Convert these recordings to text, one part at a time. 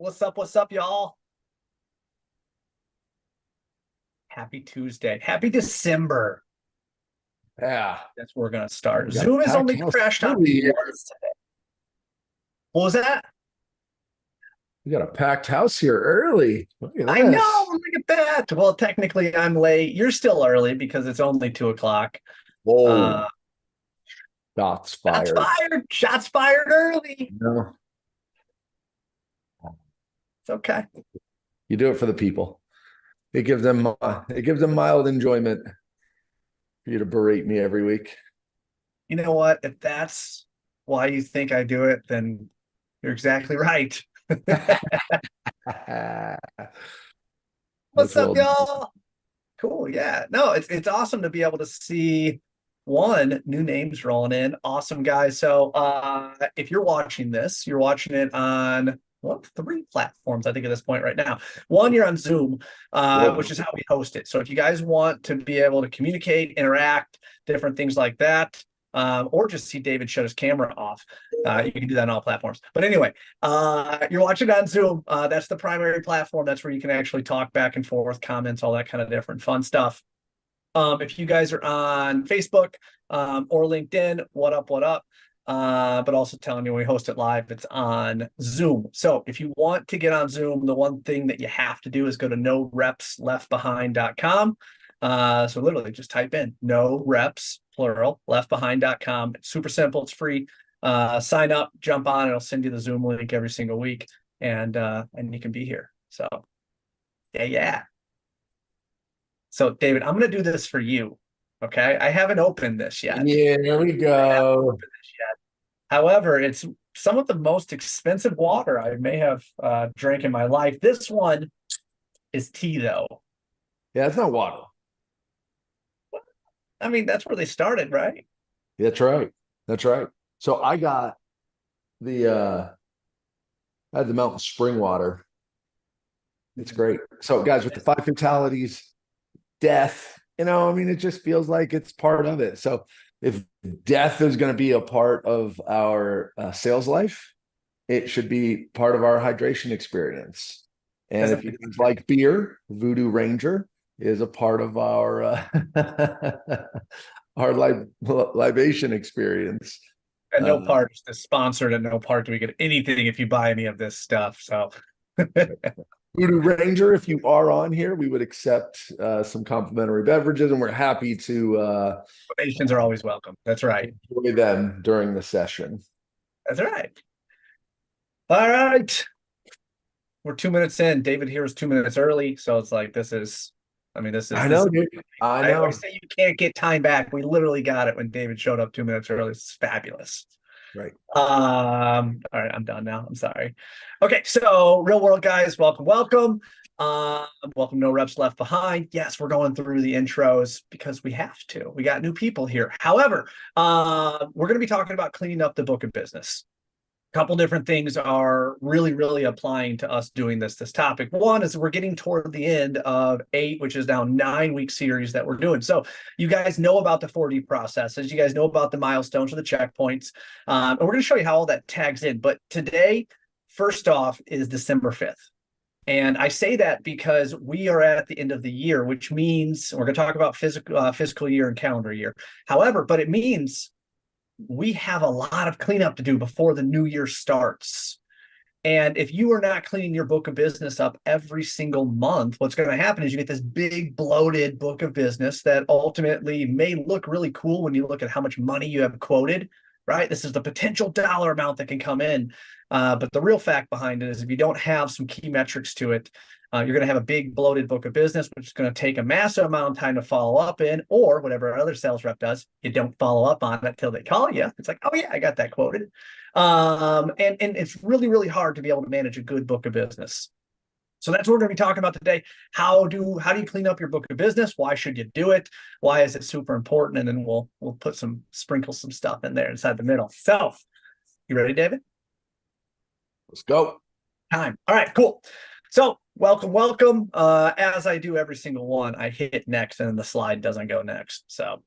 What's up? What's up, y'all? Happy Tuesday. Happy December. Yeah, That's where we're going to start. we got a Zoom has packed only house crashed on early me here. once today. What was that? We got a packed house here early. Look at I know. this. Look at that. Well, technically, I'm late. You're still early because it's only 2 o'clock. Whoa, Uh, shots shots fired. fired. Shots fired early. No, It's okay. you do it for the people. It gives them mild enjoyment for you to berate me every week. You know what? If that's why you think I do it, then you're exactly right. What's That's up, well done. y'all? Cool. Yeah. No, it's awesome to be able to see new names rolling in. Awesome, guys. So if you're watching this, you're watching it on three platforms, I think, at this point right now. One, you're on Zoom, which Whoa. is how we host it. So if you guys want to be able to communicate, interact, different things like that, or just see David shut his camera off. You can do that on all platforms. But anyway, you're watching on Zoom. That's the primary platform. That's where you can actually talk back and forth, comments, all that kind of different fun stuff. If you guys are on Facebook or LinkedIn, what up, what up? But also telling you when we host it live, it's on Zoom. So if you want to get on Zoom, the one thing that you have to do is go to norepsleftbehind.com. So literally just type in no reps, plural, leftbehind.com. It's super simple. It's free. Sign up, jump on, it'll send you the Zoom link every single week, and you can be here. So yeah. So David, I'm going to do this for you. Okay. I haven't opened this yet. Yeah, there we I haven't go. opened this yet. However, it's some of the most expensive water I may have drank in my life. This one is tea, though. Yeah, it's not water. I mean, that's where they started, right? That's right. That's right. So the I had the mountain spring water. It's great. So guys, with the five fatalities, death, I mean, it just feels like it's part of it. So if death is going to be a part of our sales life, it should be part of our hydration experience. And if Doesn't you like beer, Voodoo Ranger is a part of our our libation experience. and no Uh, part is this sponsored, and no part do we get anything if you buy any of this stuff. So Voodoo Ranger, if you are on here, we would accept some complimentary beverages, and we're happy to donations are always welcome. That's right. enjoy them during the session. That's right. All right. We're 2 minutes in. David here is 2 minutes early, so it's like this is I this. know, dude. I I always know. say you can't get time back. We literally got it when David showed up 2 minutes early. It's fabulous. Right. All right, I'm done now. I'm sorry. Okay, so real world guys, welcome, welcome. Welcome, No Reps Left Behind. Yes, we're going through the intros because we have to. We got new people here. However, we're going to be talking about cleaning up the book of business. Couple different things are really applying to us doing this topic. One is we're getting toward the end of 8, which is now 9-week series that we're doing. So you guys know about the 4D processes, you guys know about the milestones or the checkpoints, and we're going to show you how all that tags in. But today, first off, is December 5th. And I say that because we are at the end of the year, which means we're going to talk about fiscal year and calendar year. However, but it means we have a lot of cleanup to do before the new year starts. And if you are not cleaning your book of business up every single month, what's going to happen is you get this big bloated book of business that ultimately may look really cool when you look at how much money you have quoted, right? This is the potential dollar amount that can come in. But the real fact behind it is if you don't have some key metrics to it, you're going to have a big bloated book of business, which is going to take a massive amount of time to follow up in, or whatever other sales rep does, you don't follow up on it till they call you. It's like, oh yeah, I got that quoted. And it's really hard to be able to manage a good book of business. So that's what we're going to be talking about today. How do you clean up your book of business? Why should you do it? Why is it super important? And then we'll sprinkle some stuff in there inside the middle. So, you ready, David? Let's go. Time. All right, cool. So welcome, welcome. As I do every single one, I hit next and then the slide doesn't go next. So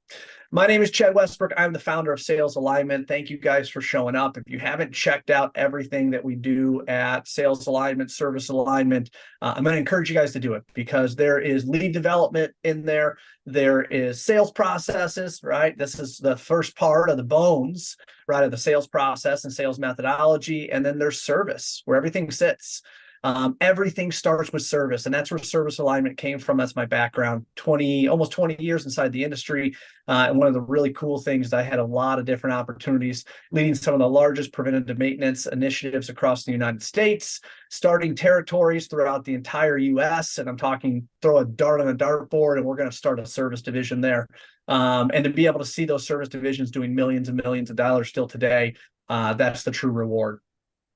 my name is Chad Westbrook. I'm the founder of Sales Alignment. Thank you guys for showing up. If you haven't checked out everything that we do at Sales Alignment, Service Alignment, I'm going to encourage you guys to do it because there is lead development in there. There is sales processes, right? This is the first part of the bones, right, of the sales process and sales methodology. And then there's service, where everything sits. Everything starts with service, and that's where service alignment came from. That's my background, almost 20 years inside the industry. And one of the really cool things is I had a lot of different opportunities leading some of the largest preventative maintenance initiatives across the United States, starting territories throughout the entire US. And I'm talking throw a dart on a dartboard and we're going to start a service division there. And to be able to see those service divisions doing millions and millions of dollars still today, that's the true reward.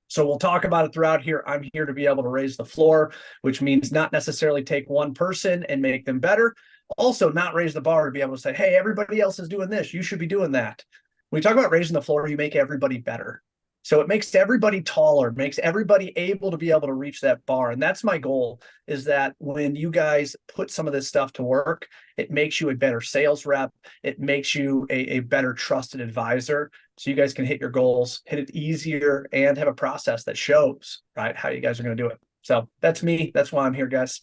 So we'll talk about it throughout here. I'm here to be able to raise the floor, which means not necessarily take one person and make them better. Also not raise the bar to be able to say, hey, everybody else is doing this. You should be doing that. When we talk about raising the floor, you make everybody better. So it makes everybody taller, makes everybody able to be able to reach that bar. And that's my goal, is that when you guys put some of this stuff to work, it makes you a better sales rep. It makes you a better trusted advisor. So you guys can hit your goals, hit it easier, and have a process that shows, right, how you guys are going to do it. So that's me. That's why I'm here, guys.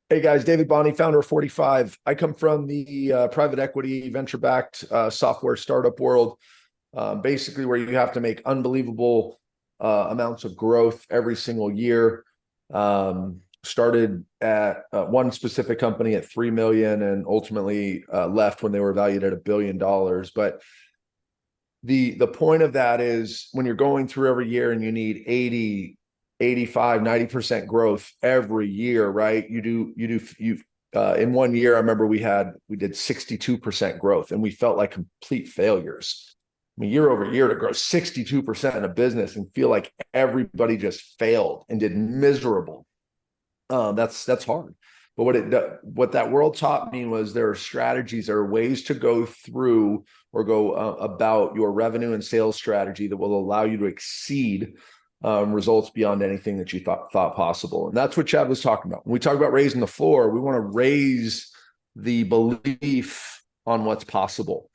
Hey guys, David Bonney, founder of 45. I come from the private equity, venture-backed software startup world. Basically where you have to make unbelievable amounts of growth every single year. Started at one specific company at 3 million and ultimately left when they were valued at $1 billion. But the point of that is when you're going through every year and you need 80, 85, 90% growth every year, right? You in 1 year, I remember we did 62% growth and we felt like complete failures. I mean, year over year to grow 62% in a business and feel like everybody just failed and did miserable. That's hard. But what that world taught me was there are strategies, there are ways to go through or go about your revenue and sales strategy that will allow you to exceed results beyond anything that you thought possible. And that's what Chad was talking about. When we talk about raising the floor, we want to raise the belief on what's possible.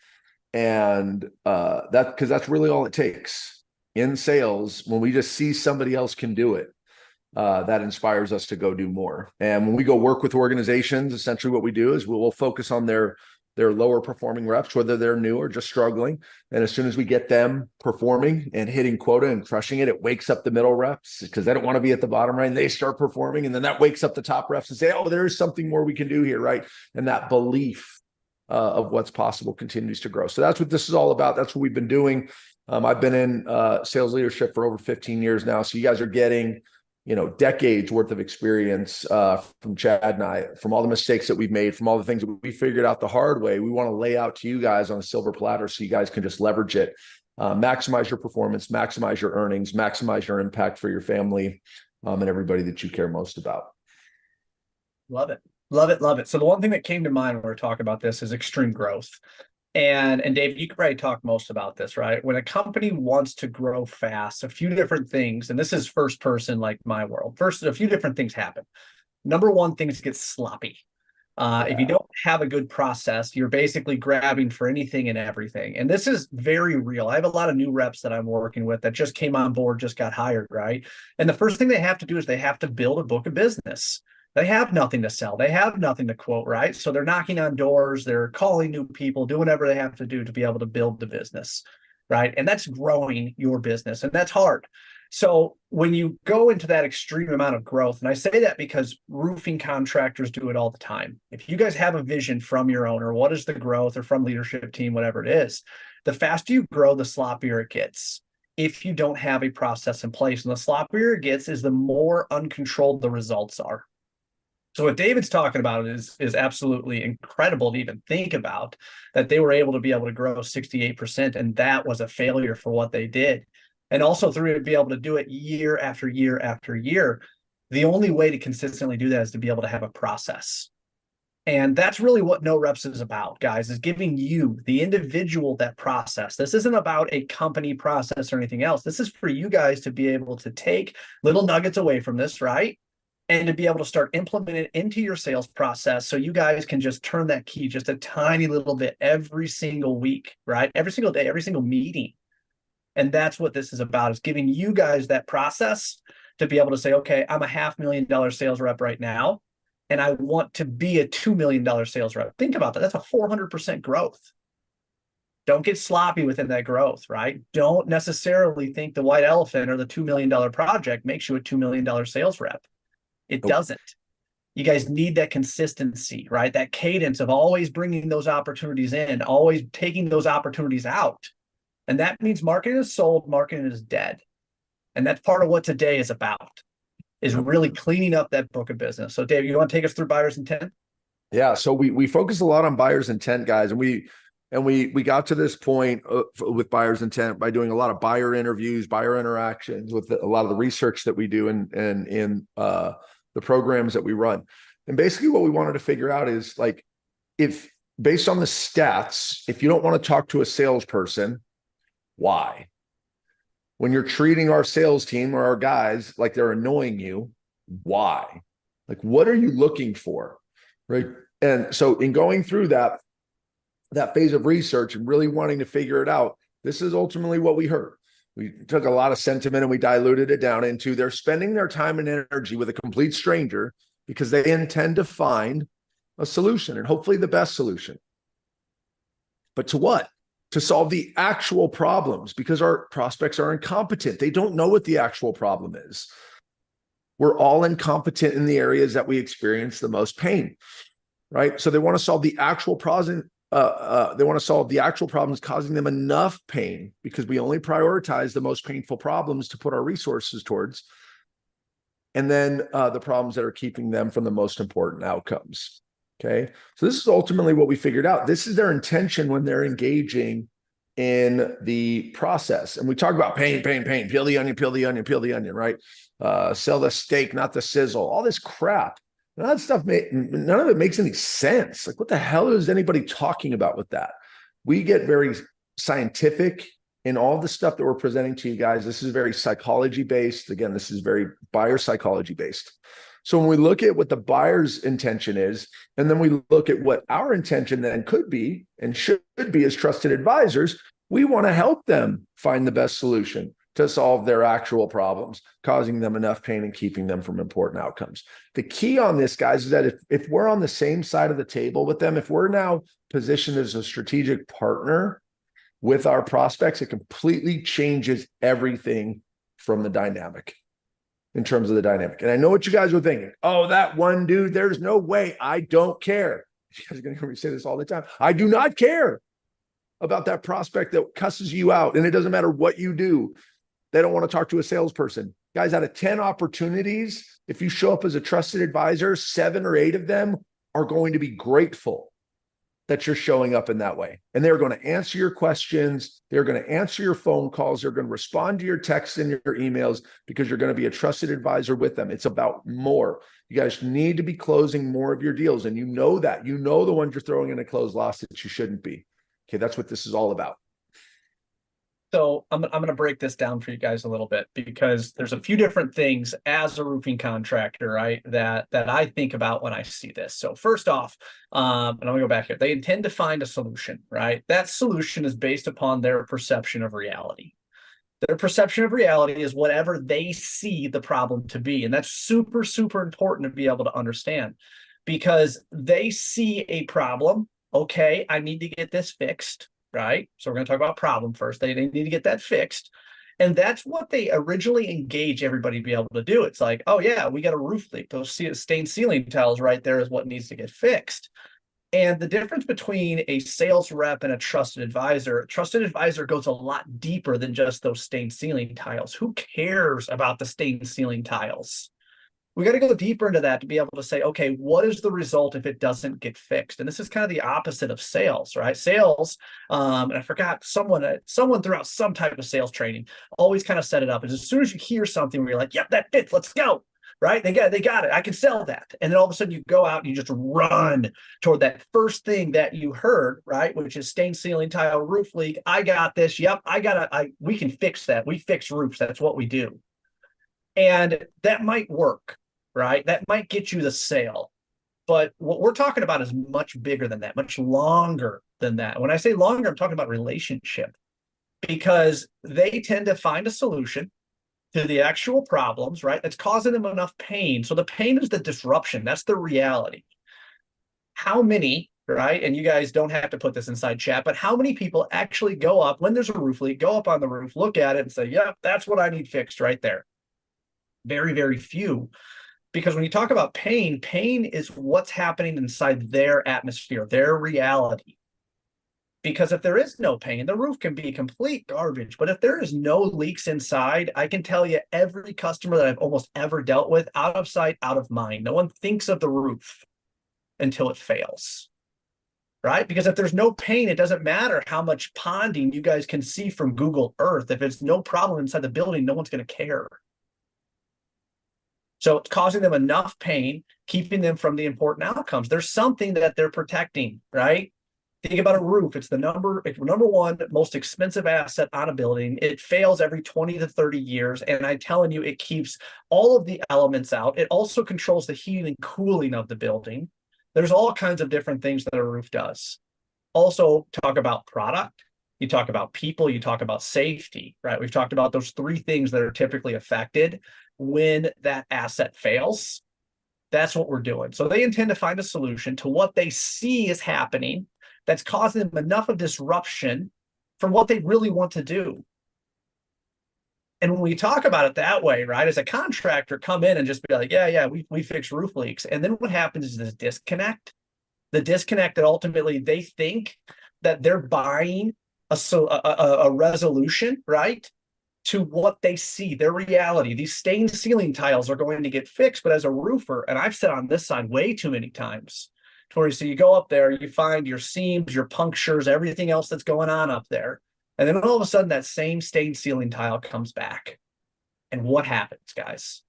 And because that's really all it takes in sales. When we just see somebody else can do it, that inspires us to go do more. And when we go work with organizations, essentially what we do is we'll focus on their lower performing reps, whether they're new or just struggling. And as soon as we get them performing and hitting quota and crushing it, it wakes up the middle reps because they don't want to be at the bottom, right? And they start performing, and then that wakes up the top reps and say, oh, there's something more we can do here, right? And that belief of what's possible continues to grow. So that's what this is all about. That's what we've been doing. I've been in sales leadership for over 15 years now. So you guys are getting, decades worth of experience from Chad and I, from all the mistakes that we've made, from all the things that we figured out the hard way. We want to lay out to you guys on a silver platter so you guys can just leverage it, maximize your performance, maximize your earnings, maximize your impact for your family and everybody that you care most about. Love it. Love it. Love it. So the one thing that came to mind when we're talking about this is extreme growth. And Dave, you could probably talk most about this, right? When a company wants to grow fast, a few different things, and this is first person like my world. First, a few different things happen. Number one, things get sloppy. If you don't have a good process, you're basically grabbing for anything and everything. And this is very real. I have a lot of new reps that I'm working with that just came on board, just got hired, right? And the first thing they have to do is they have to build a book of business. They have nothing to sell. They have nothing to quote, right? So they're knocking on doors, they're calling new people, doing whatever they have to do to be able to build the business, right? And that's growing your business, and that's hard. So when you go into that extreme amount of growth, and I say that because roofing contractors do it all the time. If you guys have a vision from your owner, what is the growth, or from leadership team, whatever it is, the faster you grow, the sloppier it gets if you don't have a process in place. And the sloppier it gets is the more uncontrolled the results are. So what David's talking about is absolutely incredible to even think about, that they were able to grow 68%, and that was a failure for what they did. And also through to be able to do it year after year after year, the only way to consistently do that is to be able to have a process. And that's really what No Reps is about, guys, is giving you, the individual, that process. This isn't about a company process or anything else. This is for you guys to be able to take little nuggets away from this, right? And to be able to start implementing it into your sales process so you guys can just turn that key just a tiny little bit every single week, right? Every single day, every single meeting. And that's what this is about, is giving you guys that process to be able to say, okay, I'm a $500,000 sales rep right now, and I want to be a $2 million sales rep. Think about that. That's a 400% growth. Don't get sloppy within that growth, right? Don't necessarily think the white elephant or the $2 million project makes you a $2 million sales rep. It doesn't. You guys need that consistency, right? That cadence of always bringing those opportunities in, always taking those opportunities out. And that means marketing is sold, marketing is dead. And that's part of what today is about, is really cleaning up that book of business. So Dave, you want to take us through buyer's intent? Yeah. So we focus a lot on buyer's intent, guys. And we got to this point with buyer's intent by doing a lot of buyer interviews, buyer interactions with a lot of the research that we do in the programs that we run. And basically what we wanted to figure out is, like, if based on the stats, if you don't want to talk to a salesperson, why? When you're treating our sales team or our guys like they're annoying you, why? Like, what are you looking for? Right. And so in going through that phase of research and really wanting to figure it out, this is ultimately what we heard. We took a lot of sentiment and we diluted it down into, they're spending their time and energy with a complete stranger because they intend to find a solution, and hopefully the best solution. But to what? To solve the actual problems, because our prospects are incompetent. They don't know what the actual problem is. We're all incompetent in the areas that we experience the most pain, right? So they want to solve the actual problem. They want to solve the actual problems causing them enough pain, because we only prioritize the most painful problems to put our resources towards. And then the problems that are keeping them from the most important outcomes. Okay. So this is ultimately what we figured out. This is their intention when they're engaging in the process. And we talk about pain, peel the onion, peel the onion, peel the onion, right? Sell the steak, not the sizzle, all this crap. None of that stuff, none of it makes any sense. Like, what the hell is anybody talking about with that? We get very scientific in all the stuff that we're presenting to you guys. This is very psychology based. Again, this is very buyer psychology based. So when we look at what the buyer's intention is, and then we look at what our intention then could be and should be as trusted advisors, we want to help them find the best solution to solve their actual problems, causing them enough pain and keeping them from important outcomes. The key on this, guys, is that if we're on the same side of the table with them, if we're now positioned as a strategic partner with our prospects, it completely changes everything from the dynamic. In terms of the dynamic. And I know what you guys were thinking. Oh, that one dude, there's no way. I don't care. You guys are going to hear me say this all the time. I do not care about that prospect that cusses you out. And it doesn't matter what you do. They don't want to talk to a salesperson. Guys, out of 10 opportunities, if you show up as a trusted advisor, 7 or 8 of them are going to be grateful that you're showing up in that way. And they're going to answer your questions. They're going to answer your phone calls. They're going to respond to your texts and your emails, because you're going to be a trusted advisor with them. It's about more. You guys need to be closing more of your deals. And you know that. You know the ones you're throwing in a closed loss that you shouldn't be. Okay, that's what this is all about. So I'm going to break this down for you guys a little bit, because there's a few different things as a roofing contractor, right, that I think about when I see this. So first off, and I'm going to go back here. They intend to find a solution, right? That solution is based upon their perception of reality. Their perception of reality is whatever they see the problem to be. And that's super, super important to be able to understand, because they see a problem. Okay, I need to get this fixed. Right? So we're going to talk about problem first. They need to get that fixed. And that's what they originally engage everybody to be able to do. It's like, oh yeah, we got a roof leak. Those stained ceiling tiles right there is what needs to get fixed. And the difference between a sales rep and a trusted advisor goes a lot deeper than just those stained ceiling tiles. Who cares about the stained ceiling tiles? We got to go deeper into that to be able to say, okay, what is the result if it doesn't get fixed? And this is kind of the opposite of sales, right? Sales, and I forgot, someone throughout some type of sales training always kind of set it up as soon as you hear something where you're like, yep, that fits, let's go. right? They got it. I can sell that. And then all of a sudden you go out and you just run toward that first thing that you heard, right? Which is stain ceiling tile roof leak. I got this. Yep, we can fix that. We fix roofs. That's what we do. And that might work, right? That might get you the sale. But what we're talking about is much bigger than that, much longer than that. When I say longer, I'm talking about relationship, because they tend to find a solution to the actual problems, right? That's causing them enough pain. So the pain is the disruption. That's the reality. How many, right? And you guys don't have to put this inside chat, but how many people actually go up when there's a roof leak, go up on the roof, look at it and say, yep, that's what I need fixed right there. Very, very few. Because when you talk about pain, pain is what's happening inside their atmosphere, their reality. Because if there is no pain, the roof can be complete garbage. But if there is no leaks inside, I can tell you every customer that I've almost ever dealt with, out of sight, out of mind. No one thinks of the roof until it fails, right? Because if there's no pain, it doesn't matter how much ponding you guys can see from Google Earth. If it's no problem inside the building, no one's going to care. So it's causing them enough pain, keeping them from the important outcomes. There's something that they're protecting, right? Think about a roof. It's the number one most expensive asset on a building. It fails every 20 to 30 years. And I'm telling you, it keeps all of the elements out. It also controls the heating and cooling of the building. There's all kinds of different things that a roof does. Also, talk about product. You talk about people, you talk about safety, right? We've talked about those three things that are typically affected when that asset fails. That's what we're doing. So they intend to find a solution to what they see is happening that's causing them enough of disruption from what they really want to do. And when we talk about it that way, right, as a contractor, come in and just be like, yeah, we fix roof leaks. And then what happens is this disconnect. The disconnect that ultimately they think that they're buying a resolution, right, to what they see, their reality. These stained ceiling tiles are going to get fixed, but as a roofer, and I've sat on this side way too many times, Tori, so you go up there, you find your seams, your punctures, everything else that's going on up there. And then all of a sudden that same stained ceiling tile comes back. And what happens, guys?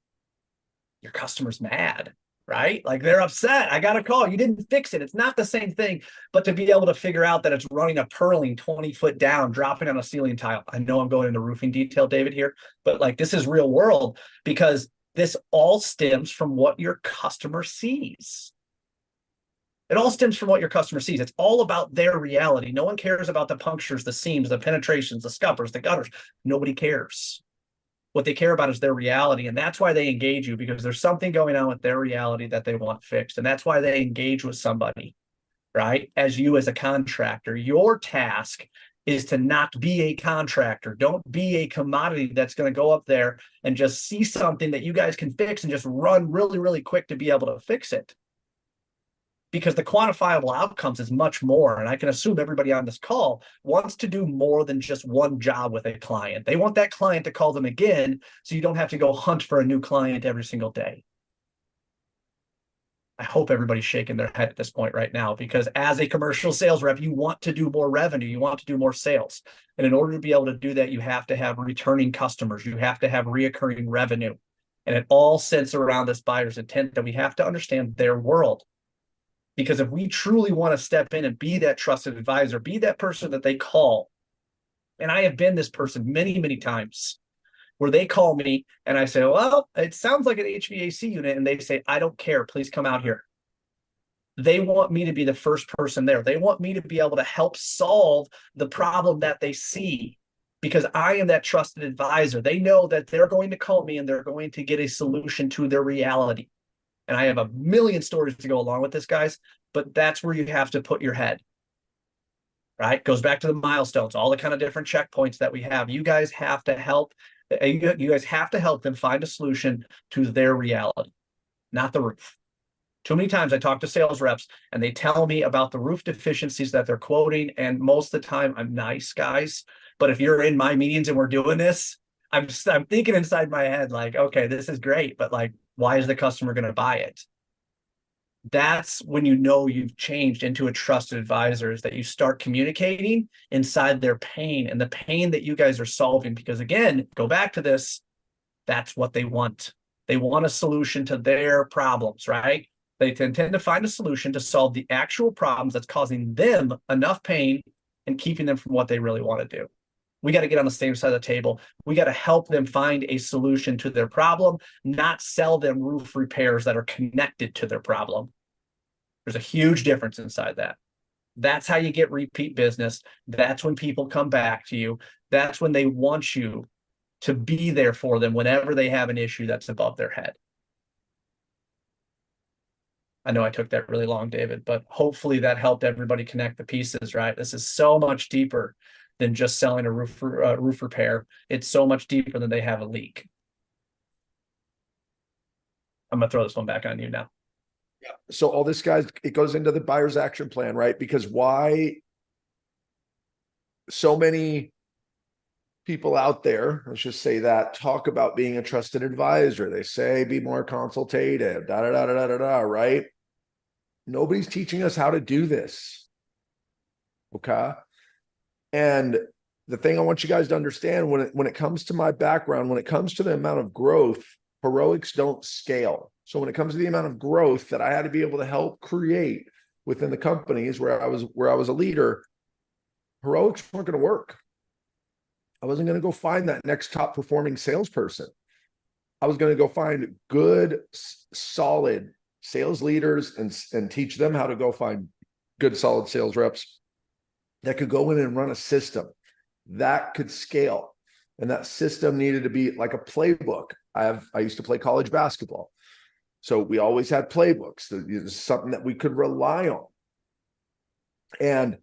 Your customer's mad, right? Like they're upset. I got a call. You didn't fix it. It's not the same thing, but to be able to figure out that it's running a purling 20 foot down, dropping on a ceiling tile. I know I'm going into roofing detail, David, here, but like this is real world, because this all stems from what your customer sees. It all stems from what your customer sees. It's all about their reality. No one cares about the punctures, the seams, the penetrations, the scuppers, the gutters. Nobody cares. What they care about is their reality. And that's why they engage you, because there's something going on with their reality that they want fixed. And that's why they engage with somebody, right? As you as a contractor, your task is to not be a contractor. Don't be a commodity that's going to go up there and just see something that you guys can fix and just run really, really quick to be able to fix it. Because the quantifiable outcomes is much more. And I can assume everybody on this call wants to do more than just one job with a client. They want that client to call them again, so you don't have to go hunt for a new client every single day. I hope everybody's shaking their head at this point right now, because as a commercial sales rep, you want to do more revenue, you want to do more sales. And in order to be able to do that, you have to have returning customers, you have to have reoccurring revenue. And it all centers around this buyer's intent, that we have to understand their world. Because if we truly want to step in and be that trusted advisor, be that person that they call, and I have been this person many, many times, where they call me and I say, well, it sounds like an HVAC unit. And they say, I don't care. Please come out here. They want me to be the first person there. They want me to be able to help solve the problem that they see, because I am that trusted advisor. They know that they're going to call me and they're going to get a solution to their reality. And I have a million stories to go along with this, guys, but that's where you have to put your head, right? Goes back to the milestones, all the kind of different checkpoints that we have. You guys have to help. You guys have to help them find a solution to their reality, not the roof. Too many times I talk to sales reps and they tell me about the roof deficiencies that they're quoting. And most of the time I'm nice, guys. But if you're in my meetings and we're doing this, I'm thinking inside my head, like, okay, this is great, but like, why is the customer going to buy it? That's when you know you've changed into a trusted advisor, is that you start communicating inside their pain and the pain that you guys are solving. Because again, go back to this, that's what they want. They want a solution to their problems, right? They tend to find a solution to solve the actual problems that's causing them enough pain and keeping them from what they really want to do. We got to get on the same side of the table. We got to help them find a solution to their problem, not sell them roof repairs that are connected to their problem. There's a huge difference inside that. That's how you get repeat business. That's when people come back to you. That's when they want you to be there for them whenever they have an issue that's above their head. I know I took that really long, David, but hopefully that helped everybody connect the pieces, right? This is so much deeper than just selling a roof repair. It's so much deeper than they have a leak. I'm going to throw this one back on you now. Yeah. So all this, guys, it goes into the buyer's action plan, right? Because why so many people out there, let's just say that, talk about being a trusted advisor. They say, be more consultative, right? Nobody's teaching us how to do this. Okay. And the thing I want you guys to understand, when it comes to my background, when it comes to the amount of growth, heroics don't scale. So when it comes to the amount of growth that I had to be able to help create within the companies where I was a leader, heroics weren't going to work. I wasn't going to go find that next top performing salesperson. I was going to go find good, solid sales leaders and teach them how to go find good, solid sales reps that could go in and run a system that could scale. And that system needed to be like a playbook. I used to play college basketball. So we always had playbooks. There's something that we could rely on. And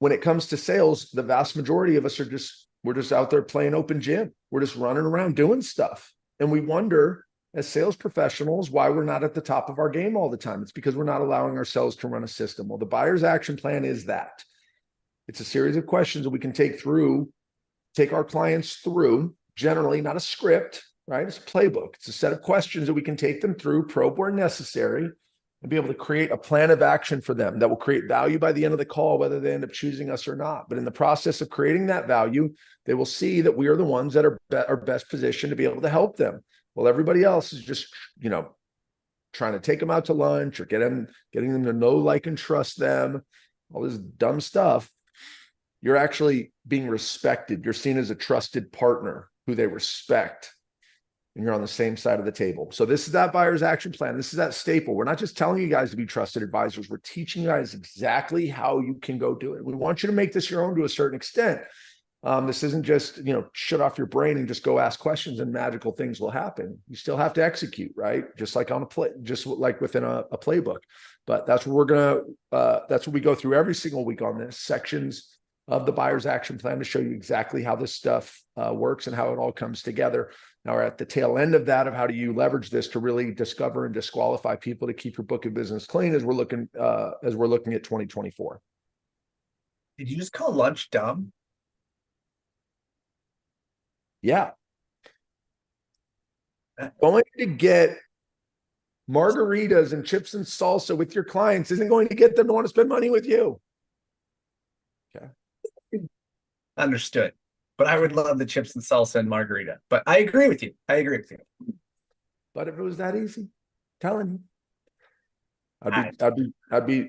when it comes to sales, the vast majority of us we're just out there playing open gym. We're just running around doing stuff. And we wonder as sales professionals why we're not at the top of our game all the time. It's because we're not allowing ourselves to run a system. Well, the buyer's action plan is that. It's a series of questions that we can take our clients through, generally not a script, right? It's a playbook. It's a set of questions that we can take them through, probe where necessary, and be able to create a plan of action for them that will create value by the end of the call, whether they end up choosing us or not. But in the process of creating that value, they will see that we are the ones that are best positioned to be able to help them. Well, everybody else is just, trying to take them out to lunch or getting them to know, like, and trust them, all this dumb stuff. You're actually being respected. You're seen as a trusted partner who they respect. And you're on the same side of the table. So this is that buyer's action plan. This is that staple. We're not just telling you guys to be trusted advisors. We're teaching you guys exactly how you can go do it. We want you to make this your own to a certain extent. This isn't just, shut off your brain and just go ask questions and magical things will happen. You still have to execute, right? Just like just like within a playbook. But that's what that's what we go through every single week on this, sections of the buyer's action plan, to show you exactly how this stuff works and how it all comes together. Now we're at the tail end of that, of how do you leverage this to really discover and disqualify people to keep your book of business clean as we're looking at 2024. Did you just call lunch dumb? Yeah. Going to get margaritas and chips and salsa with your clients isn't going to get them to want to spend money with you. Okay. Understood. But I would love the chips and salsa and margarita. But I agree with you. But if it was that easy, telling you, I'd be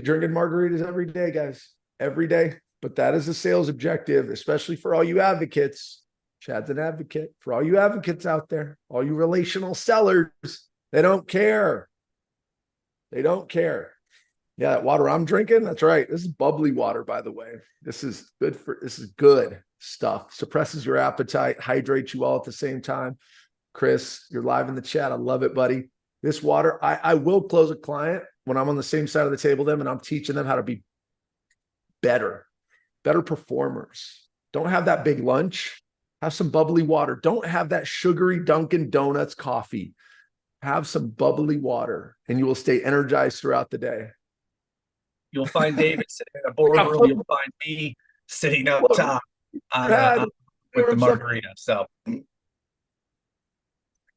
drinking margaritas every day, guys, every day. But that is a sales objective, especially for all you advocates. Chad's an advocate for all you advocates out there, all you relational sellers. They don't care. They don't care. Yeah, that water I'm drinking, that's right. This is bubbly water, by the way. This is good stuff. Suppresses your appetite, hydrates you all at the same time. Chris, you're live in the chat. I love it, buddy. This water, I will close a client when I'm on the same side of the table with them and I'm teaching them how to be better performers. Don't have that big lunch. Have some bubbly water. Don't have that sugary Dunkin' Donuts coffee. Have some bubbly water and you will stay energized throughout the day. You'll find David sitting in a boardroom. You'll find me sitting up top with the margarita. So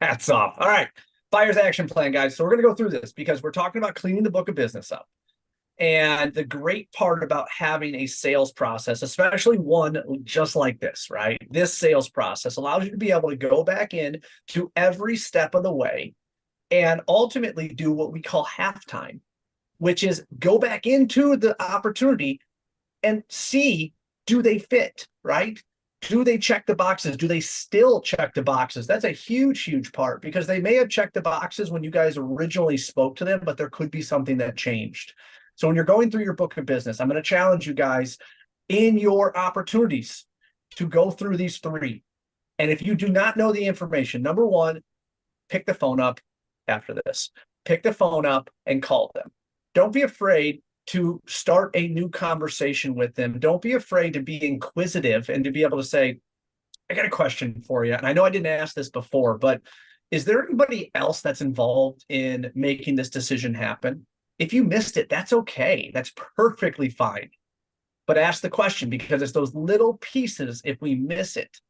hats off. All right. Buyer's action plan, guys. So we're going to go through this because we're talking about cleaning the book of business up. And the great part about having a sales process, especially one just like this, right? This sales process allows you to be able to go back in to every step of the way and ultimately do what we call halftime, which is go back into the opportunity and see, do they fit, right? Do they check the boxes? Do they still check the boxes? That's a huge, huge part because they may have checked the boxes when you guys originally spoke to them, but there could be something that changed. So when you're going through your book of business, I'm going to challenge you guys in your opportunities to go through these three. And if you do not know the information, number one, pick the phone up after this. Pick the phone up and call them. Don't be afraid to start a new conversation with them. Don't be afraid to be inquisitive and to be able to say, I got a question for you. And I know I didn't ask this before, but is there anybody else that's involved in making this decision happen? If you missed it, that's okay. That's perfectly fine. But ask the question because it's those little pieces, if we miss it,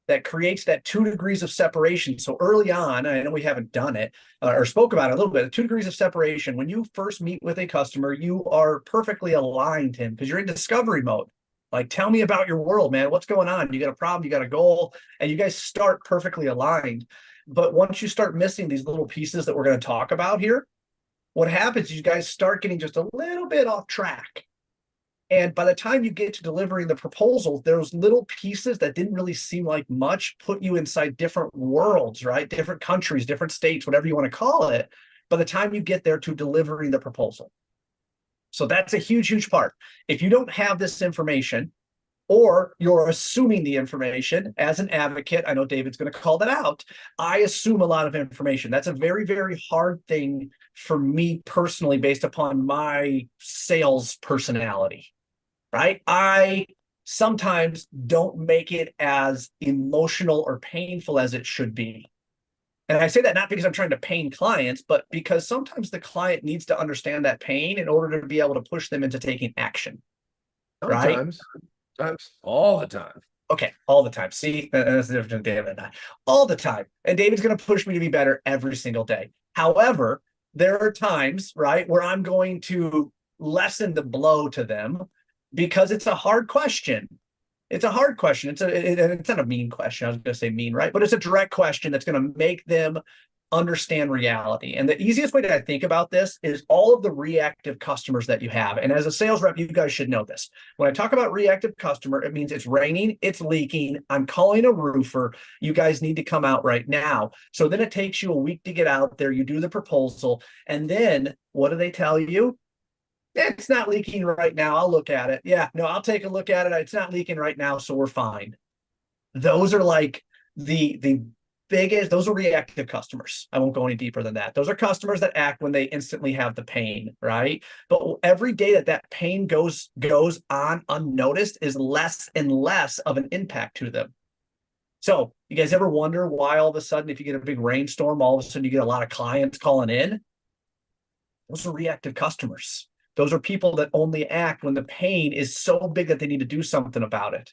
that creates that 2 degrees of separation. So early on, I know we haven't done it or spoke about it a little bit, 2 degrees of separation. When you first meet with a customer, you are perfectly aligned to him because you're in discovery mode. Like, tell me about your world, man. What's going on? You got a problem, you got a goal, and you guys start perfectly aligned. But once you start missing these little pieces that we're going to talk about here, what happens is you guys start getting just a little bit off track. And by the time you get to delivering the proposal, those little pieces that didn't really seem like much put you inside different worlds, right? Different countries, different states, whatever you want to call it, by the time you get there to delivering the proposal. So that's a huge, huge part. If you don't have this information, or you're assuming the information as an advocate, I know David's going to call that out. I assume a lot of information. That's a very, very hard thing for me personally, based upon my sales personality, right? I sometimes don't make it as emotional or painful as it should be. And I say that not because I'm trying to pain clients, but because sometimes the client needs to understand that pain in order to be able to push them into taking action, right? Sometimes. All the time. Okay, all the time. See, that's the difference between David and I. All the time. And David's going to push me to be better every single day. However, there are times, right, where I'm going to lessen the blow to them because it's a hard question. It's a hard question. It's not a mean question. I was going to say mean, right? But it's a direct question that's going to make them understand reality. And the easiest way to think about this is all of the reactive customers that you have. And as a sales rep, you guys should know this. When I talk about reactive customer, it means it's raining, it's leaking, I'm calling a roofer, you guys need to come out right now. So then it takes you a week to get out there, you do the proposal, and then what do they tell you? It's not leaking right now, I'll look at it. Yeah, no, I'll take a look at it. It's not leaking right now, so we're fine. Those are like the biggest, those are reactive customers. I won't go any deeper than that. Those are customers that act when they instantly have the pain, right? But every day that pain goes on unnoticed is less and less of an impact to them. So you guys ever wonder why all of a sudden, if you get a big rainstorm, all of a sudden you get a lot of clients calling in? Those are reactive customers. Those are people that only act when the pain is so big that they need to do something about it.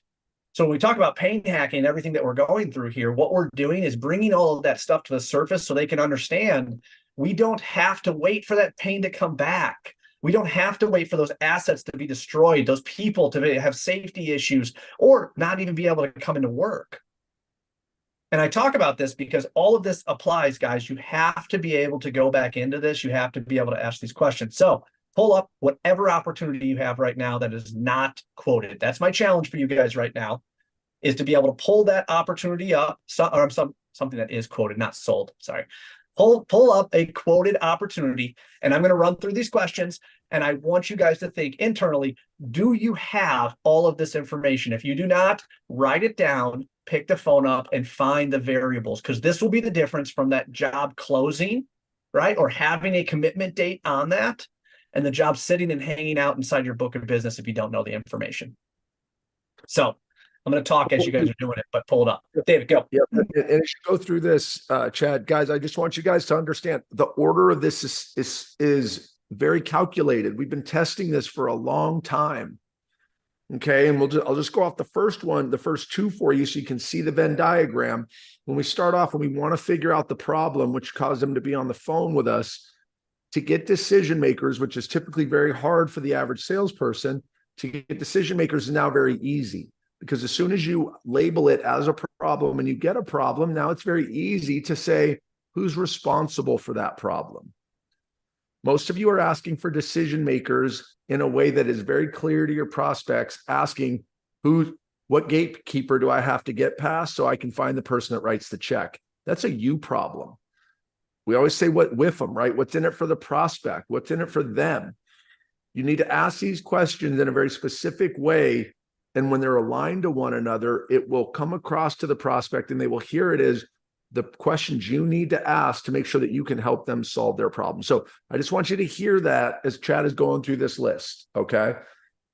So when we talk about pain hacking and everything that we're going through here, what we're doing is bringing all of that stuff to the surface so they can understand we don't have to wait for that pain to come back. We don't have to wait for those assets to be destroyed, those people to have safety issues, or not even be able to come into work. And I talk about this because all of this applies, guys. You have to be able to go back into this. You have to be able to ask these questions. So pull up whatever opportunity you have right now that is not quoted. That's my challenge for you guys right now, is to be able to pull that opportunity up, something that is quoted, not sold, sorry. Pull up a quoted opportunity, and I'm going to run through these questions, and I want you guys to think internally, do you have all of this information? If you do not, write it down, pick the phone up, and find the variables, because this will be the difference from that job closing, right, or having a commitment date on that, and the job sitting and hanging out inside your book of business if you don't know the information. So I'm going to talk as you guys are doing it, but pull it up. David, go. Yeah, and as you go through this, Chad, guys, I just want you guys to understand the order of this is very calculated. We've been testing this for a long time. Okay, and I'll just go off the first one, the first two for you, so you can see the Venn diagram. When we start off and we want to figure out the problem, which caused them to be on the phone with us, to get decision makers, which is typically very hard for the average salesperson, to get decision makers is now very easy, because as soon as you label it as a problem and you get a problem, now it's very easy to say, who's responsible for that problem? Most of you are asking for decision makers in a way that is very clear to your prospects, asking what gatekeeper do I have to get past so I can find the person that writes the check? That's a you problem. We always say what with them, right? What's in it for the prospect? What's in it for them? You need to ask these questions in a very specific way. And when they're aligned to one another, it will come across to the prospect and they will hear it as the questions you need to ask to make sure that you can help them solve their problem. So I just want you to hear that as Chad is going through this list, okay?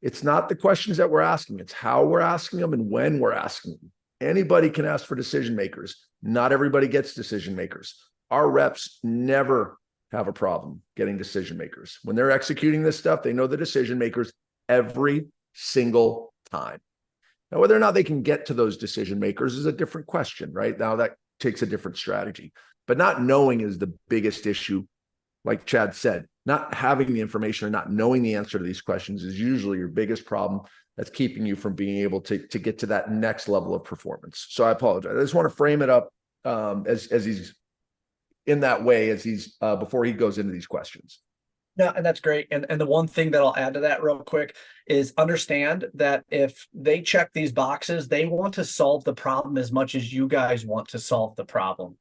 It's not the questions that we're asking, it's how we're asking them and when we're asking them. Anybody can ask for decision makers. Not everybody gets decision makers. Our reps never have a problem getting decision makers. When they're executing this stuff, they know the decision makers every single time. Now, whether or not they can get to those decision makers is a different question, right? Now that takes a different strategy, but not knowing is the biggest issue. Like Chad said, not having the information or not knowing the answer to these questions is usually your biggest problem that's keeping you from being able to get to that next level of performance. So I apologize. I just want to frame it up as he's in that way, as he's before he goes into these questions. No, and that's great. And the one thing that I'll add to that real quick is understand that if they check these boxes, they want to solve the problem as much as you guys want to solve the problem.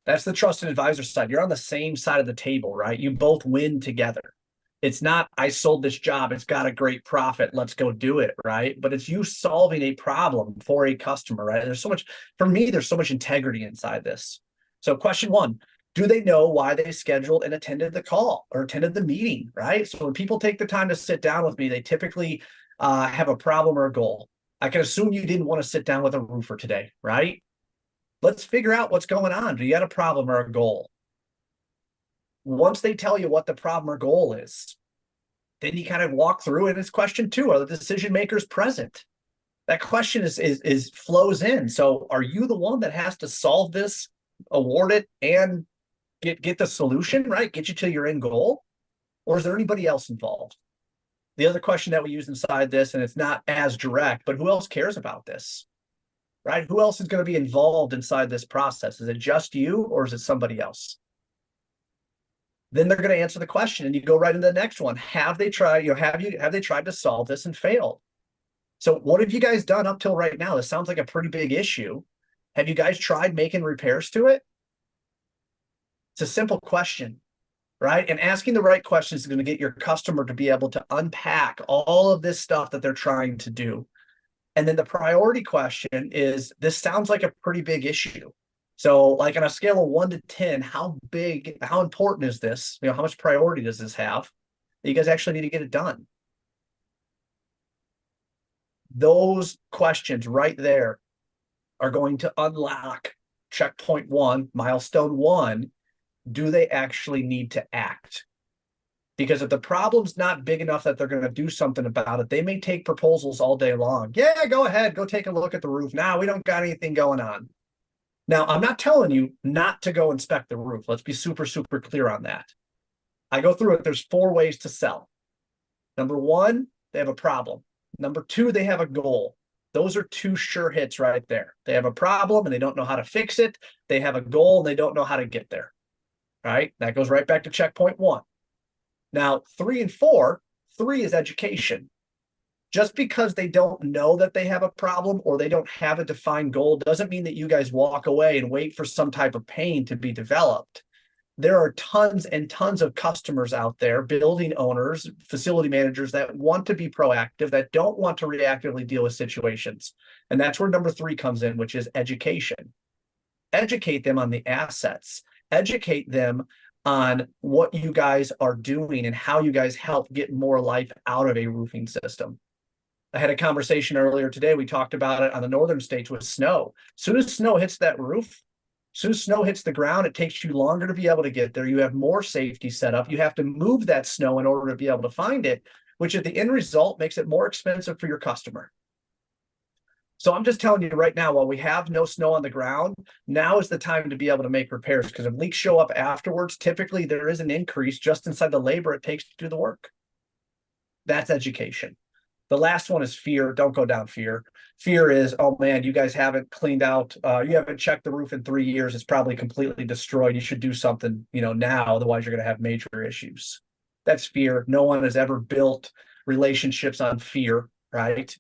That's the trusted advisor side. You're on the same side of the table, right? You both win together. It's not, I sold this job, it's got a great profit, let's go do it, right? But it's you solving a problem for a customer, right? There's so much, for me, there's so much integrity inside this. So question one, do they know why they scheduled and attended the call or attended the meeting, right? So when people take the time to sit down with me, they typically have a problem or a goal. I can assume you didn't want to sit down with a roofer today, right? Let's figure out what's going on. Do you have a problem or a goal? Once they tell you what the problem or goal is, then you kind of walk through it. It's question two, are the decision makers present? That question is flows in. So are you the one that has to solve this, award it, and get the solution, right? Get you to your end goal? Or is there anybody else involved? The other question that we use inside this, and it's not as direct, but who else cares about this, right? Who else is going to be involved inside this process? Is it just you or is it somebody else? Then they're going to answer the question and you go right into the next one. Have they tried, have they tried to solve this and failed? So what have you guys done up till right now? This sounds like a pretty big issue. Have you guys tried making repairs to it? It's a simple question, right? And asking the right questions is going to get your customer to be able to unpack all of this stuff that they're trying to do. And then the priority question is, this sounds like a pretty big issue. So like on a scale of 1 to 10, how important is this? How much priority does this have? You guys actually need to get it done. Those questions right there are going to unlock checkpoint one, milestone one. Do they actually need to act? Because if the problem's not big enough that they're going to do something about it, they may take proposals all day long. Yeah, go ahead, go take a look at the roof. Now we don't got anything going on. Now, I'm not telling you not to go inspect the roof. Let's be super, super clear on that. I go through it. There's 4 ways to sell. Number 1, they have a problem. Number 2, they have a goal. Those are 2 sure hits right there. They have a problem and they don't know how to fix it. They have a goal and they don't know how to get there. All right, that goes right back to checkpoint 1. Now, 3 and 4, 3 is education. Just because they don't know that they have a problem or they don't have a defined goal doesn't mean that you guys walk away and wait for some type of pain to be developed. There are tons and tons of customers out there, building owners, facility managers that want to be proactive, that don't want to reactively deal with situations. And that's where number 3 comes in, which is education. Educate them on the assets. Educate them on what you guys are doing and how you guys help get more life out of a roofing system. I had a conversation earlier today. We talked about it on the northern states with snow. As soon as snow hits that roof, as soon as snow hits the ground, it takes you longer to be able to get there. You have more safety set up. You have to move that snow in order to be able to find it, which at the end result makes it more expensive for your customer. So I'm just telling you right now, while we have no snow on the ground, now is the time to be able to make repairs, because if leaks show up afterwards, typically there is an increase just inside the labor it takes to do the work. That's education. The last one is fear. Don't go down fear. Fear is, oh man, you guys haven't cleaned out, you haven't checked the roof in 3 years. It's probably completely destroyed. You should do something, now, otherwise you're going to have major issues. That's fear. No one has ever built relationships on fear, right?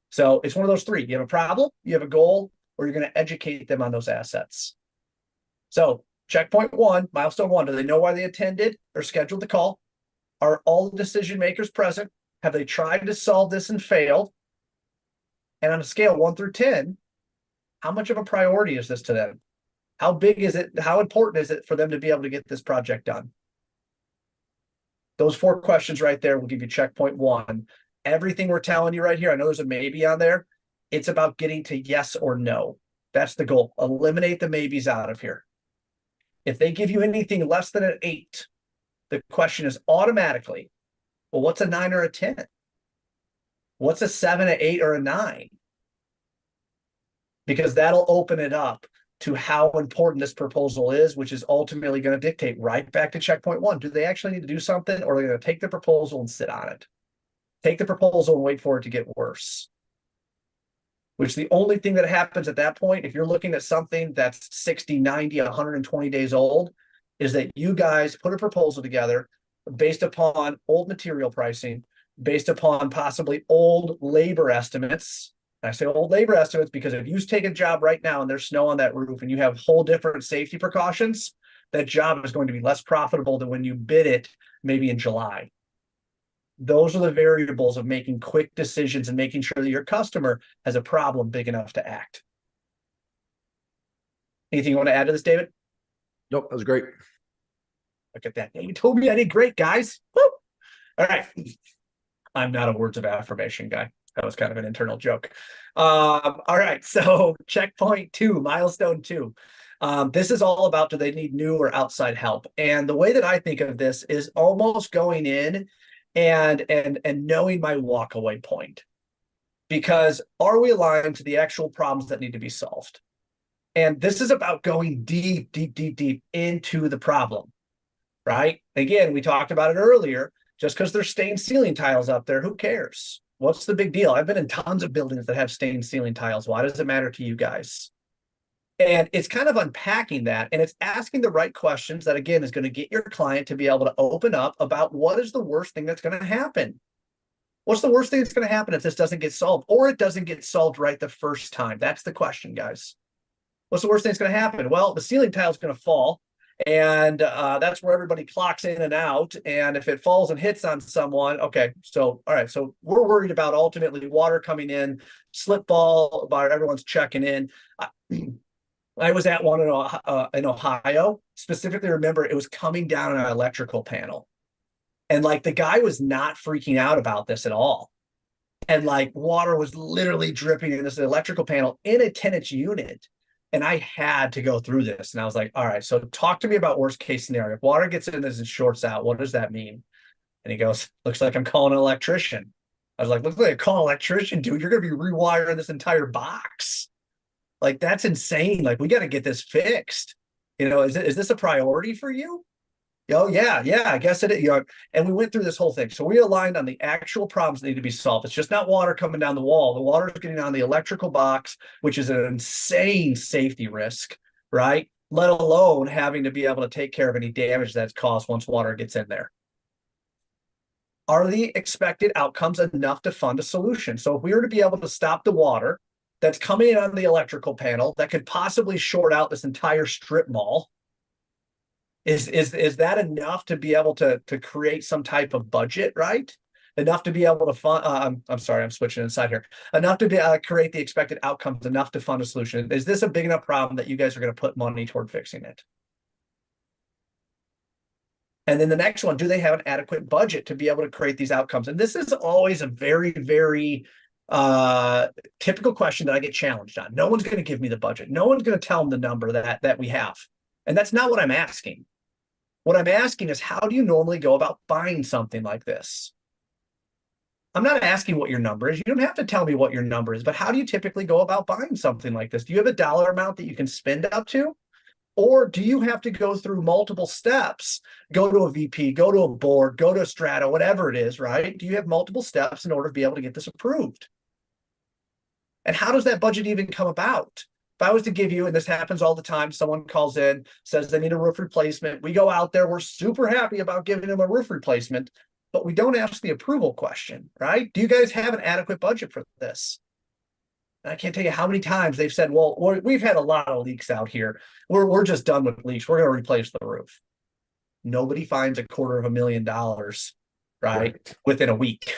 So it's one of those three. You have a problem, you have a goal, or you're going to educate them on those assets. So checkpoint one, milestone one, do they know why they attended or scheduled the call? Are all the decision makers present? Have they tried to solve this and failed? And on a scale 1 through 10, how much of a priority is this to them? How big is it? How important is it for them to be able to get this project done? Those 4 questions right there will give you checkpoint one. Everything we're telling you right here, I know there's a maybe on there. It's about getting to yes or no. That's the goal. Eliminate the maybes out of here. If they give you anything less than an 8, the question is automatically, well, what's a 9 or a 10? What's a 7, an 8, or a 9? Because that'll open it up to how important this proposal is, which is ultimately going to dictate right back to checkpoint one. Do they actually need to do something, or are they going to take the proposal and sit on it? Take the proposal and wait for it to get worse. Which the only thing that happens at that point, if you're looking at something that's 60, 90, 120 days old, is that you guys put a proposal together based upon old material pricing, based upon possibly old labor estimates. I say old labor estimates because if you take a job right now and there's snow on that roof and you have whole different safety precautions, that job is going to be less profitable than when you bid it maybe in July. Those are the variables of making quick decisions and making sure that your customer has a problem big enough to act. Anything you want to add to this, David? Nope, that was great. Look at that. You told me I did great, guys. Woo! All right. I'm not a words of affirmation guy. That was kind of an internal joke. All right. So checkpoint 2, milestone 2. This is all about, do they need new or outside help? And the way that I think of this is almost going in and knowing my walkaway point. Because are we aligned to the actual problems that need to be solved? And this is about going deep, deep, deep, deep into the problem, right? Again, we talked about it earlier. Just because there's stained ceiling tiles up there, who cares? What's the big deal? I've been in tons of buildings that have stained ceiling tiles. Why does it matter to you guys? And it's kind of unpacking that, and it's asking the right questions that, again, is going to get your client to be able to open up about what is the worst thing that's going to happen. What's the worst thing that's going to happen if this doesn't get solved, or it doesn't get solved right the first time? That's the question, guys. What's the worst thing that's going to happen? Well, the ceiling tile is going to fall, and that's where everybody clocks in and out. And if it falls and hits on someone, okay, so all right, so we're worried about ultimately water coming in, slip ball, about everyone's checking in. I was at one in Ohio. Specifically, remember it was coming down an electrical panel, and like the guy was not freaking out about this at all. And like water was literally dripping in this electrical panel in a 10-inch unit. And I had to go through this. And I was like, all right, so talk to me about worst case scenario. If water gets in this and shorts out, what does that mean? And he goes, looks like I'm calling an electrician. I was like, looks like I call an electrician, dude. You're going to be rewiring this entire box. Like, that's insane. Like, we got to get this fixed. Is this a priority for you? Oh, yeah, I guess it is. And we went through this whole thing. So we aligned on the actual problems that need to be solved. It's just not water coming down the wall. The water is getting on the electrical box, which is an insane safety risk, right? Let alone having to be able to take care of any damage that's caused once water gets in there. Are the expected outcomes enough to fund a solution? So if we were to be able to stop the water that's coming in on the electrical panel that could possibly short out this entire strip mall, is that enough to be able to create some type of budget, right? Enough to be able to fund, I'm sorry, I'm switching inside here. Enough to create the expected outcomes, enough to fund a solution. Is this a big enough problem that you guys are going to put money toward fixing it? And then the next one, do they have an adequate budget to be able to create these outcomes? And this is always a very, very typical question that I get challenged on. No one's going to give me the budget. No one's going to tell them the number that we have. And that's not what I'm asking. What I'm asking is, how do you normally go about buying something like this? I'm not asking what your number is. You don't have to tell me what your number is, but how do you typically go about buying something like this? Do you have a dollar amount that you can spend up to? Or do you have to go through multiple steps? Go to a VP, go to a board, go to a strata, whatever it is, right? Do you have multiple steps in order to be able to get this approved? And how does that budget even come about? If I was to give you, and this happens all the time, someone calls in, says they need a roof replacement. We go out there, we're super happy about giving them a roof replacement, but we don't ask the approval question, right? Do you guys have an adequate budget for this? And I can't tell you how many times they've said, well, we've had a lot of leaks out here. We're just done with leaks. We're going to replace the roof. Nobody finds $250,000, right, within a week.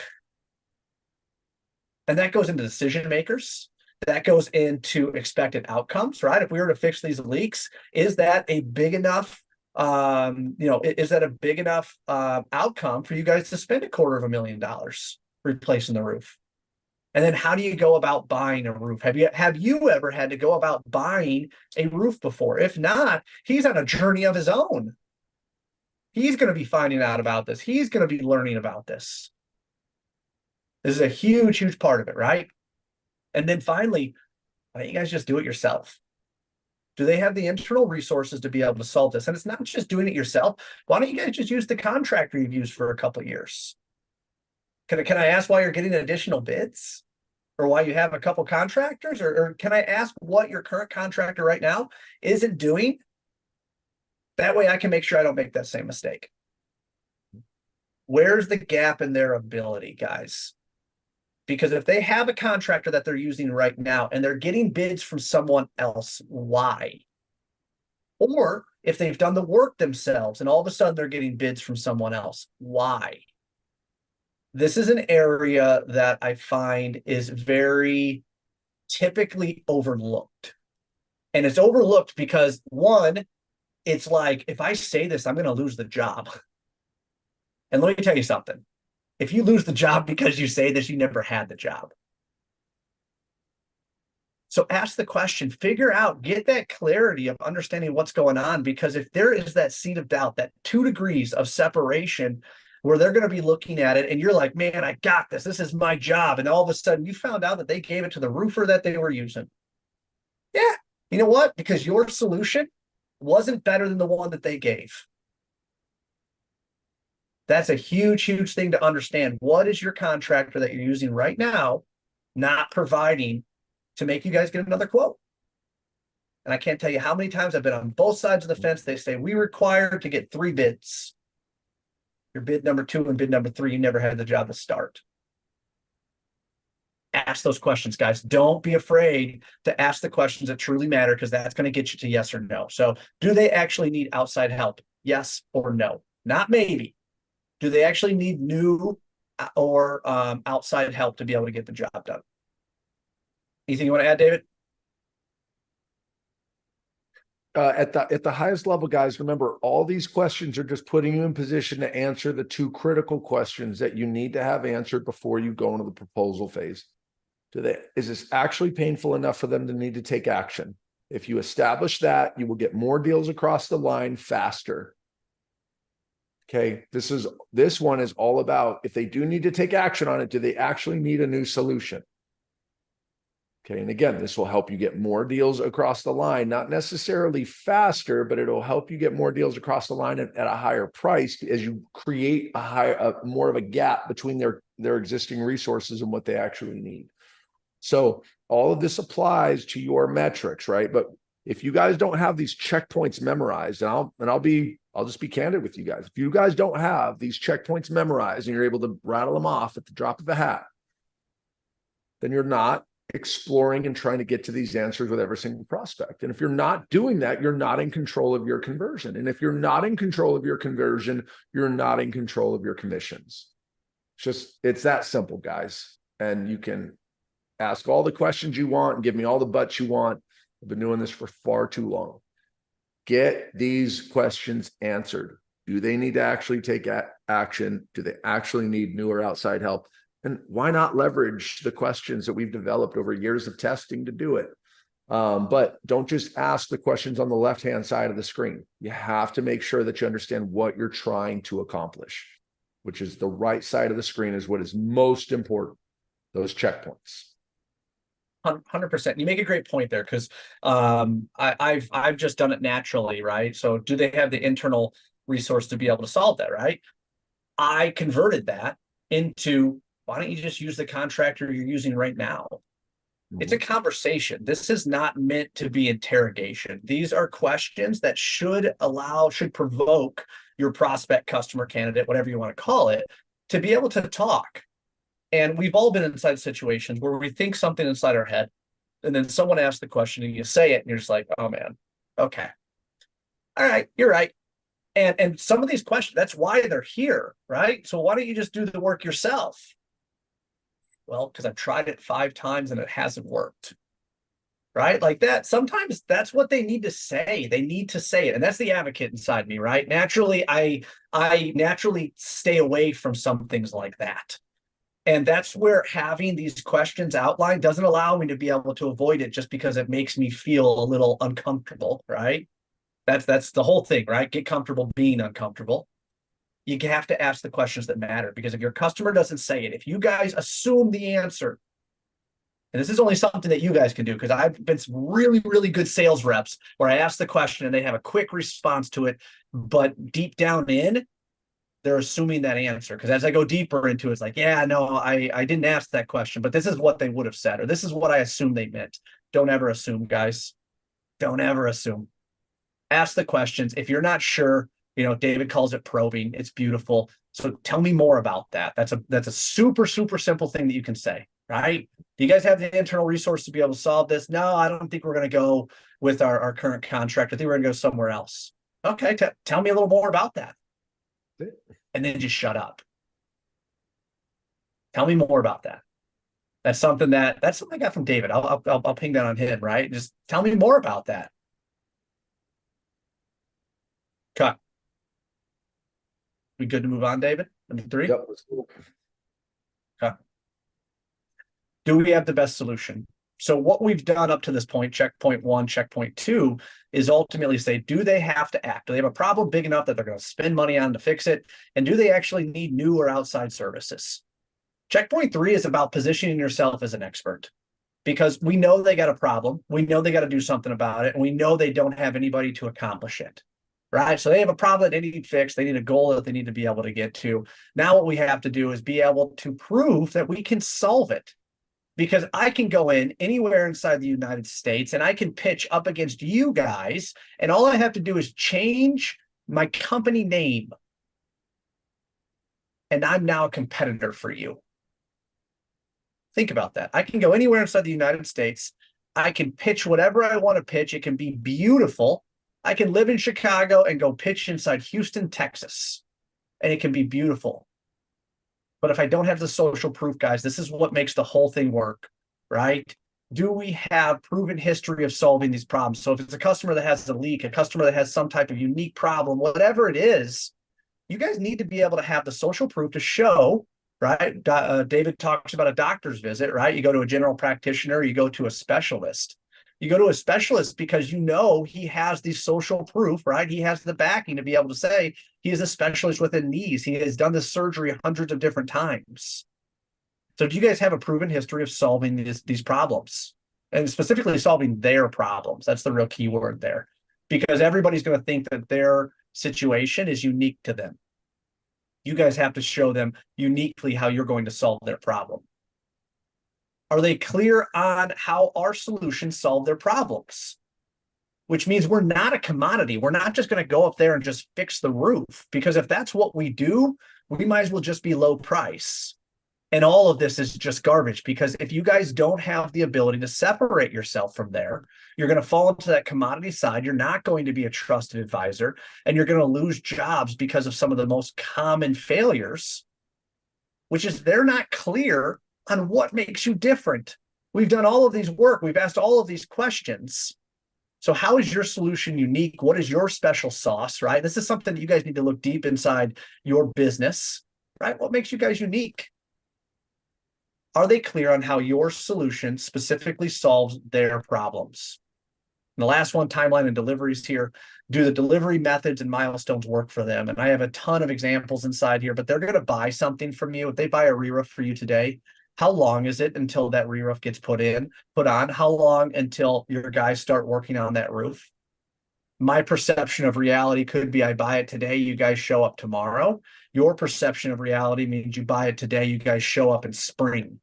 And that goes into decision makers. That goes into expected outcomes, right? If we were to fix these leaks, is that a big enough, is that a big enough outcome for you guys to spend $250,000 replacing the roof? And then how do you go about buying a roof? Have you ever had to go about buying a roof before? If not, he's on a journey of his own. He's going to be finding out about this. He's going to be learning about this. This is a huge, huge part of it, right? And then finally, why don't you guys just do it yourself? Do they have the internal resources to be able to solve this? And it's not just doing it yourself. Why don't you guys just use the contract reviews for a couple of years? Can I ask why you're getting additional bids? Or why you have a couple contractors? Or can I ask what your current contractor right now isn't doing? That way I can make sure I don't make that same mistake. Where's the gap in their ability, guys? Because if they have a contractor that they're using right now and they're getting bids from someone else, why? Or if they've done the work themselves and all of a sudden they're getting bids from someone else, why? This is an area that I find is very typically overlooked. And it's overlooked because, one, it's like, if I say this, I'm going to lose the job. And let me tell you something. If you lose the job because you say this, you never had the job. So ask the question, figure out, get that clarity of understanding what's going on. Because if there is that seed of doubt, that 2 degrees of separation, where they're going to be looking at it and you're like, man, I got this. This is my job. And all of a sudden you found out that they gave it to the roofer that they were using. Yeah. You know what? Because your solution wasn't better than the one that they gave. That's a huge, huge thing to understand. What is your contractor that you're using right now not providing to make you guys get another quote? And I can't tell you how many times I've been on both sides of the fence. They say, we require to get 3 bids. Your bid number 2 and bid number 3, you never had the job to start. Ask those questions, guys. Don't be afraid to ask the questions that truly matter, because that's going to get you to yes or no. So do they actually need outside help? Yes or no? Not maybe. Do they actually need new or outside help to be able to get the job done? Anything you want to add, David? At the highest level, guys, remember, all these questions are just putting you in position to answer the 2 critical questions that you need to have answered before you go into the proposal phase. Is this actually painful enough for them to need to take action? If you establish that, you will get more deals across the line faster. Okay, this one is all about, if they do need to take action on it, do they actually need a new solution? Okay, and again, this will help you get more deals across the line, not necessarily faster, but it'll help you get more deals across the line at a higher price as you create more of a gap between their existing resources and what they actually need. So all of this applies to your metrics, right? But if you guys don't have these checkpoints memorized, and I'll just be candid with you guys. If you guys don't have these checkpoints memorized and you're able to rattle them off at the drop of a hat, then you're not exploring and trying to get to these answers with every single prospect. And if you're not doing that, you're not in control of your conversion. And if you're not in control of your conversion, you're not in control of your commissions. It's that simple, guys. And you can ask all the questions you want and give me all the buts you want. I've been doing this for far too long. Get these questions answered. Do they need to actually take action? Do they actually need new or outside help? And why not leverage the questions that we've developed over years of testing to do it? But don't just ask the questions on the left-hand side of the screen. You have to make sure that you understand what you're trying to accomplish. which is the right side of the screen, is what is most important. Those checkpoints. 100%. You make a great point there, because I've just done it naturally, right? So do they have the internal resource to be able to solve that, right? I converted that into, why don't you just use the contractor you're using right now? It's a conversation. This is not meant to be interrogation. These are questions that should provoke your prospect, customer, candidate, whatever you want to call it, to be able to talk. And we've all been inside situations where we think something inside our head, and then someone asks the question and you say it and you're just like, oh man, okay. All right, you're right. And some of these questions, that's why they're here, right? So why don't you just do the work yourself? Well, because I've tried it 5 times and it hasn't worked. Right? Like that. Sometimes that's what they need to say. They need to say it. And that's the advocate inside me, right? Naturally, I naturally stay away from some things like that. And that's where having these questions outlined doesn't allow me to be able to avoid it just because it makes me feel a little uncomfortable, right? That's the whole thing, right? Get comfortable being uncomfortable. You have to ask the questions that matter, because if your customer doesn't say it, if you guys assume the answer, and this is only something that you guys can do, because I've been some really, really good sales reps where I ask the question and they have a quick response to it, but deep down in, they're assuming that answer. Because as I go deeper into it, it's like, yeah, no, I didn't ask that question, but this is what they would have said, or this is what I assume they meant. Don't ever assume, guys. Don't ever assume. Ask the questions. If you're not sure, David calls it probing. It's beautiful. So tell me more about that. That's a super, super simple thing that you can say, right? Do you guys have the internal resource to be able to solve this? No, I don't think we're going to go with our current contract. I think we're going to go somewhere else. Okay, tell me a little more about that. And then just shut up. Tell me more about that. That's something I got from David. I'll ping that on him, right? Just tell me more about that. Cut. We good to move on, David? Number 3? Yep, let's go. Okay. Do we have the best solution? So what we've done up to this point, checkpoint 1, checkpoint 2, is ultimately say, do they have to act? Do they have a problem big enough that they're going to spend money on to fix it? And do they actually need new or outside services? Checkpoint 3 is about positioning yourself as an expert, because we know they got a problem. We know they got to do something about it. And we know they don't have anybody to accomplish it. Right? So they have a problem that they need fixed. They need a goal that they need to be able to get to. Now what we have to do is be able to prove that we can solve it. Because I can go in anywhere inside the United States and I can pitch up against you guys, and all I have to do is change my company name. And I'm now a competitor for you. Think about that. I can go anywhere inside the United States. I can pitch whatever I want to pitch. It can be beautiful. I can live in Chicago and go pitch inside Houston, Texas, and it can be beautiful. But if I don't have the social proof, guys, this is what makes the whole thing work, right? Do we have proven history of solving these problems? So if it's a customer that has a leak, a customer that has some type of unique problem, whatever it is, you guys need to be able to have the social proof to show, right? David talks about a doctor's visit, right? You go to a general practitioner, you go to a specialist. You go to a specialist because he has the social proof, right? He has the backing to be able to say he is a specialist within knees. He has done this surgery hundreds of different times. So do you guys have a proven history of solving these problems, and specifically solving their problems? That's the real key word there, because everybody's going to think that their situation is unique to them. You guys have to show them uniquely how you're going to solve their problem. Are they clear on how our solutions solve their problems? Which means we're not a commodity. We're not just going to go up there and just fix the roof, because if that's what we do, we might as well just be low price. And all of this is just garbage, because if you guys don't have the ability to separate yourself from there, you're going to fall into that commodity side. You're not going to be a trusted advisor, and you're going to lose jobs because of some of the most common failures, which is they're not clear on what makes you different. We've done all of these work. We've asked all of these questions. So how is your solution unique? What is your special sauce, right? This is something that you guys need to look deep inside your business, right? What makes you guys unique? Are they clear on how your solution specifically solves their problems? And the last one, timeline and deliveries here. Do the delivery methods and milestones work for them? And I have a ton of examples inside here, but they're going to buy something from you. If they buy a re-roof for you today, how long is it until that re-roof gets put on? How long until your guys start working on that roof? My perception of reality could be I buy it today, you guys show up tomorrow. Your perception of reality means you buy it today, you guys show up in spring.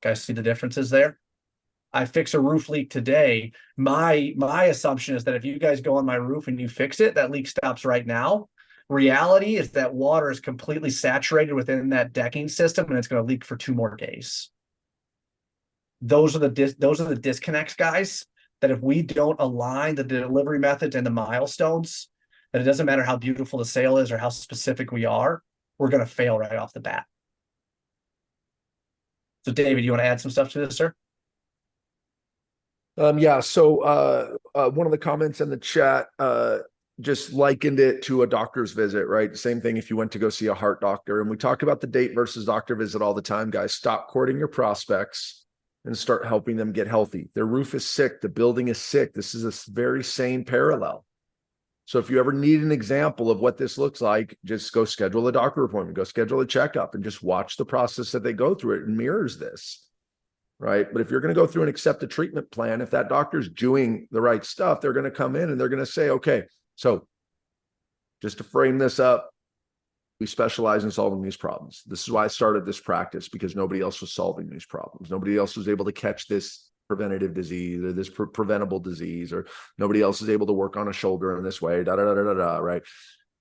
Guys see the differences there? I fix a roof leak today. My assumption is that if you guys go on my roof and you fix it, that leak stops right now. Reality is that water is completely saturated within that decking system and it's going to leak for 2 more days. Those are the disconnects, guys, that if we don't align the delivery methods and the milestones, that it doesn't matter how beautiful the sale is or how specific we are, we're going to fail right off the bat. So David, you want to add some stuff to this, sir? Yeah. So one of the comments in the chat just likened it to a doctor's visit, right? Same thing if you went to go see a heart doctor. And we talk about the date versus doctor visit all the time, guys. Stop courting your prospects and start helping them get healthy. Their roof is sick. The building is sick. This is a very same parallel. So if you ever need an example of what this looks like, just go schedule a doctor appointment, go schedule a checkup, and just watch the process that they go through. It mirrors this, right? But if you're going to go through and accept a treatment plan, if that doctor's doing the right stuff, they're going to come in and they're going to say, okay, so just to frame this up, we specialize in solving these problems. This is why I started this practice, because nobody else was solving these problems. Nobody else was able to catch this preventative disease or this preventable disease, or nobody else is able to work on a shoulder in this way, right?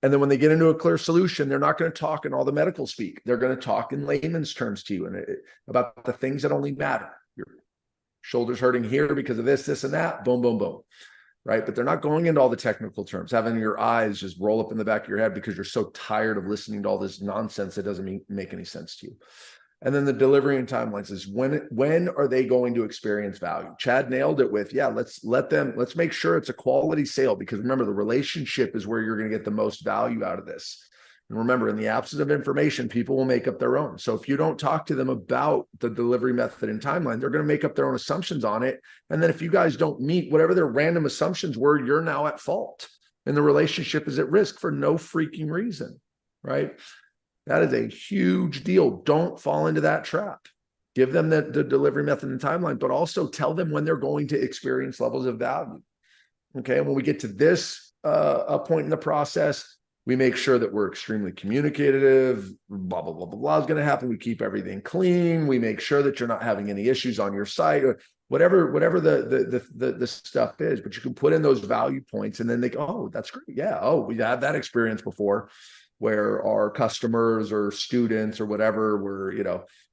And then when they get into a clear solution, they're not going to talk in all the medical speak. They're going to talk in layman's terms to you and about the things that only matter. Your shoulder's hurting here because of this, and that, boom, boom, boom. Right? But they're not going into all the technical terms, having your eyes just roll up in the back of your head because you're so tired of listening to all this nonsense that doesn't make any sense to you. And then the delivery and timelines is when are they going to experience value? Chad nailed it with, yeah, let's make sure it's a quality sale, because remember, the relationship is where you're going to get the most value out of this. And remember, in the absence of information, people will make up their own. So if you don't talk to them about the delivery method and timeline, they're going to make up their own assumptions on it. And then if you guys don't meet whatever their random assumptions were, you're now at fault. And the relationship is at risk for no freaking reason, right? That is a huge deal. Don't fall into that trap. Give them the delivery method and timeline, but also tell them when they're going to experience levels of value. Okay, and when we get to this point in the process, we make sure that we're extremely communicative. Blah, blah, blah, blah, blah is going to happen. We keep everything clean. We make sure that you're not having any issues on your site, or whatever the stuff is. But you can put in those value points, and then they go, oh, that's great. Yeah. Oh, we had that experience before, where our customers or students or whatever were,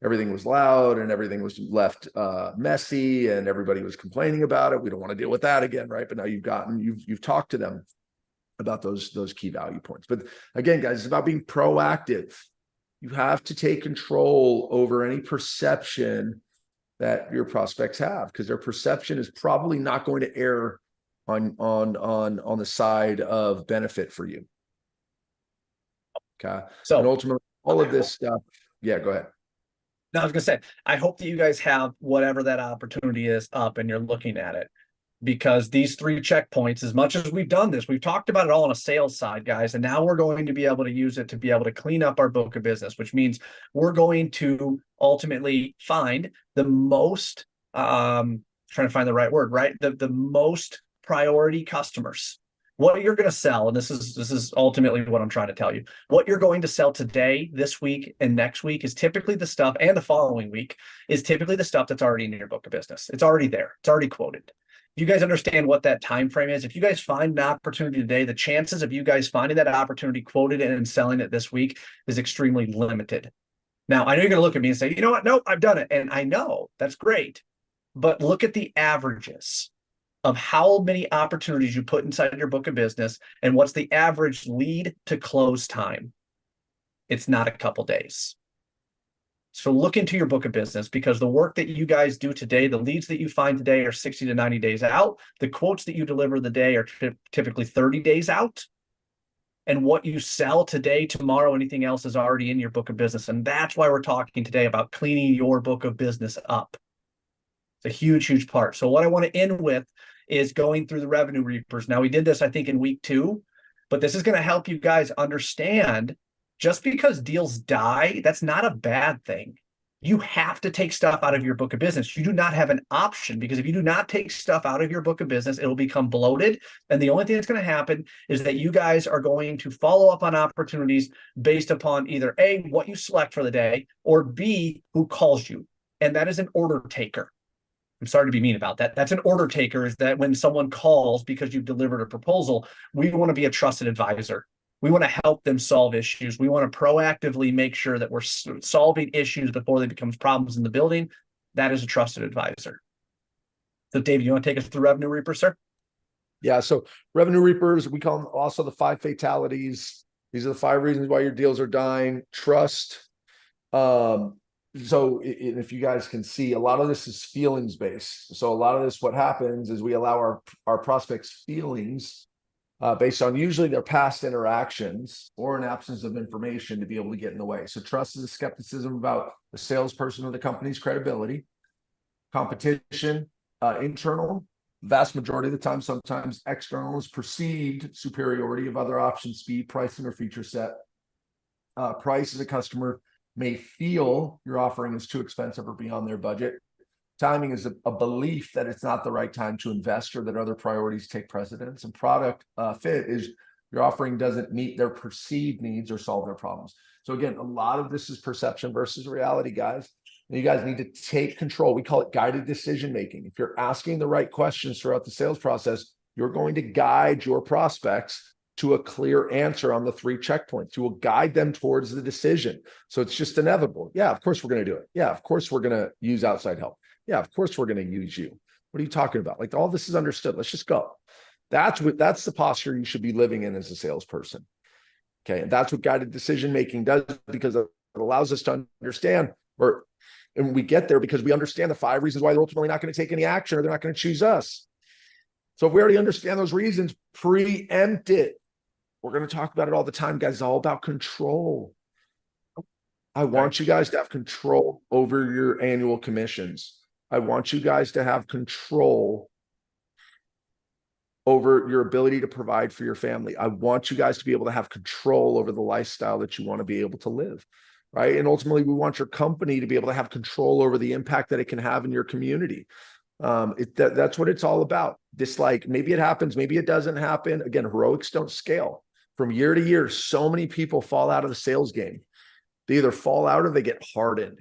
everything was loud and everything was left messy and everybody was complaining about it. We don't want to deal with that again, right? But now you've talked to them about those key value points. But again, guys, it's about being proactive. You have to take control over any perception that your prospects have, because their perception is probably not going to err on the side of benefit for you. Okay. So, and ultimately, all of this stuff. Yeah, go ahead. No, I was going to say, I hope that you guys have whatever that opportunity is up and you're looking at it, because these 3 checkpoints, as much as we've done this, we've talked about it all on a sales side, guys, and now we're going to be able to use it to be able to clean up our book of business, which means we're going to ultimately find the most, trying to find the right word, right? The most priority customers. What you're going to sell, and this is ultimately what I'm trying to tell you, what you're going to sell today, this week, and next week is typically the stuff, and the following week is typically the stuff that's already in your book of business. It's already there. It's already quoted. You guys understand what that time frame is? If you guys find an opportunity today, the chances of you guys finding that opportunity, quoted it, and selling it this week is extremely limited. Now, I know you're going to look at me and say, you know what? Nope, I've done it. And I know that's great. But look at the averages of how many opportunities you put inside your book of business and what's the average lead to close time. It's not a couple days. So look into your book of business, because the work that you guys do today, the leads that you find today are 60 to 90 days out. The quotes that you deliver the day are typically 30 days out. And what you sell today, tomorrow, anything else is already in your book of business. And that's why we're talking today about cleaning your book of business up. It's a huge, huge part. So what I want to end with is going through the revenue reapers. Now, we did this, I think, in week 2, but this is going to help you guys understand just because deals die, that's not a bad thing. You have to take stuff out of your book of business. You do not have an option, because if you do not take stuff out of your book of business, it will become bloated. And the only thing that's going to happen is that you guys are going to follow up on opportunities based upon either A, what you select for the day, or B, who calls you. And that is an order taker. I'm sorry to be mean about that. That's an order taker, is that when someone calls because you've delivered a proposal, we want to be a trusted advisor. We want to help them solve issues. We want to proactively make sure that we're solving issues before they become problems in the building. That is a trusted advisor. So, Dave, you want to take us through Revenue Reaper, sir? Yeah. So revenue reapers, we call them also the 5 fatalities. These are the 5 reasons why your deals are dying. Trust. So if you guys can see, a lot of this is feelings based. So a lot of this, what happens is we allow our prospects feelings based on usually their past interactions or an absence of information to be able to get in the way. So trust is a skepticism about the salesperson or the company's credibility. Competition, internal, vast majority of the time, sometimes external, is perceived superiority of other options, speed, pricing, or feature set. Price, as a customer may feel your offering is too expensive or beyond their budget. Timing is a belief that it's not the right time to invest or that other priorities take precedence. And product fit is your offering doesn't meet their perceived needs or solve their problems. So again, a lot of this is perception versus reality, guys. And you guys need to take control. We call it guided decision making. If you're asking the right questions throughout the sales process, you're going to guide your prospects to a clear answer on the 3 checkpoints. You will guide them towards the decision. So it's just inevitable. Yeah, of course we're going to do it. Yeah, of course we're going to use outside help. Yeah, of course we're going to use you. What are you talking about? Like, all this is understood. Let's just go. That's the posture you should be living in as a salesperson. Okay. And that's what guided decision making does, because it allows us to understand, and we get there because we understand the 5 reasons why they're ultimately not going to take any action, or they're not going to choose us. So if we already understand those reasons, preempt it. We're going to talk about it all the time, guys. It's all about control. I want you guys to have control over your annual commissions. I want you guys to have control over your ability to provide for your family. I want you guys to be able to have control over the lifestyle that you want to be able to live, right? And ultimately, we want your company to be able to have control over the impact that it can have in your community. That's what it's all about. Like, maybe it happens, maybe it doesn't happen. Again, heroics don't scale. From year to year, so many people fall out of the sales game. They either fall out or they get hardened,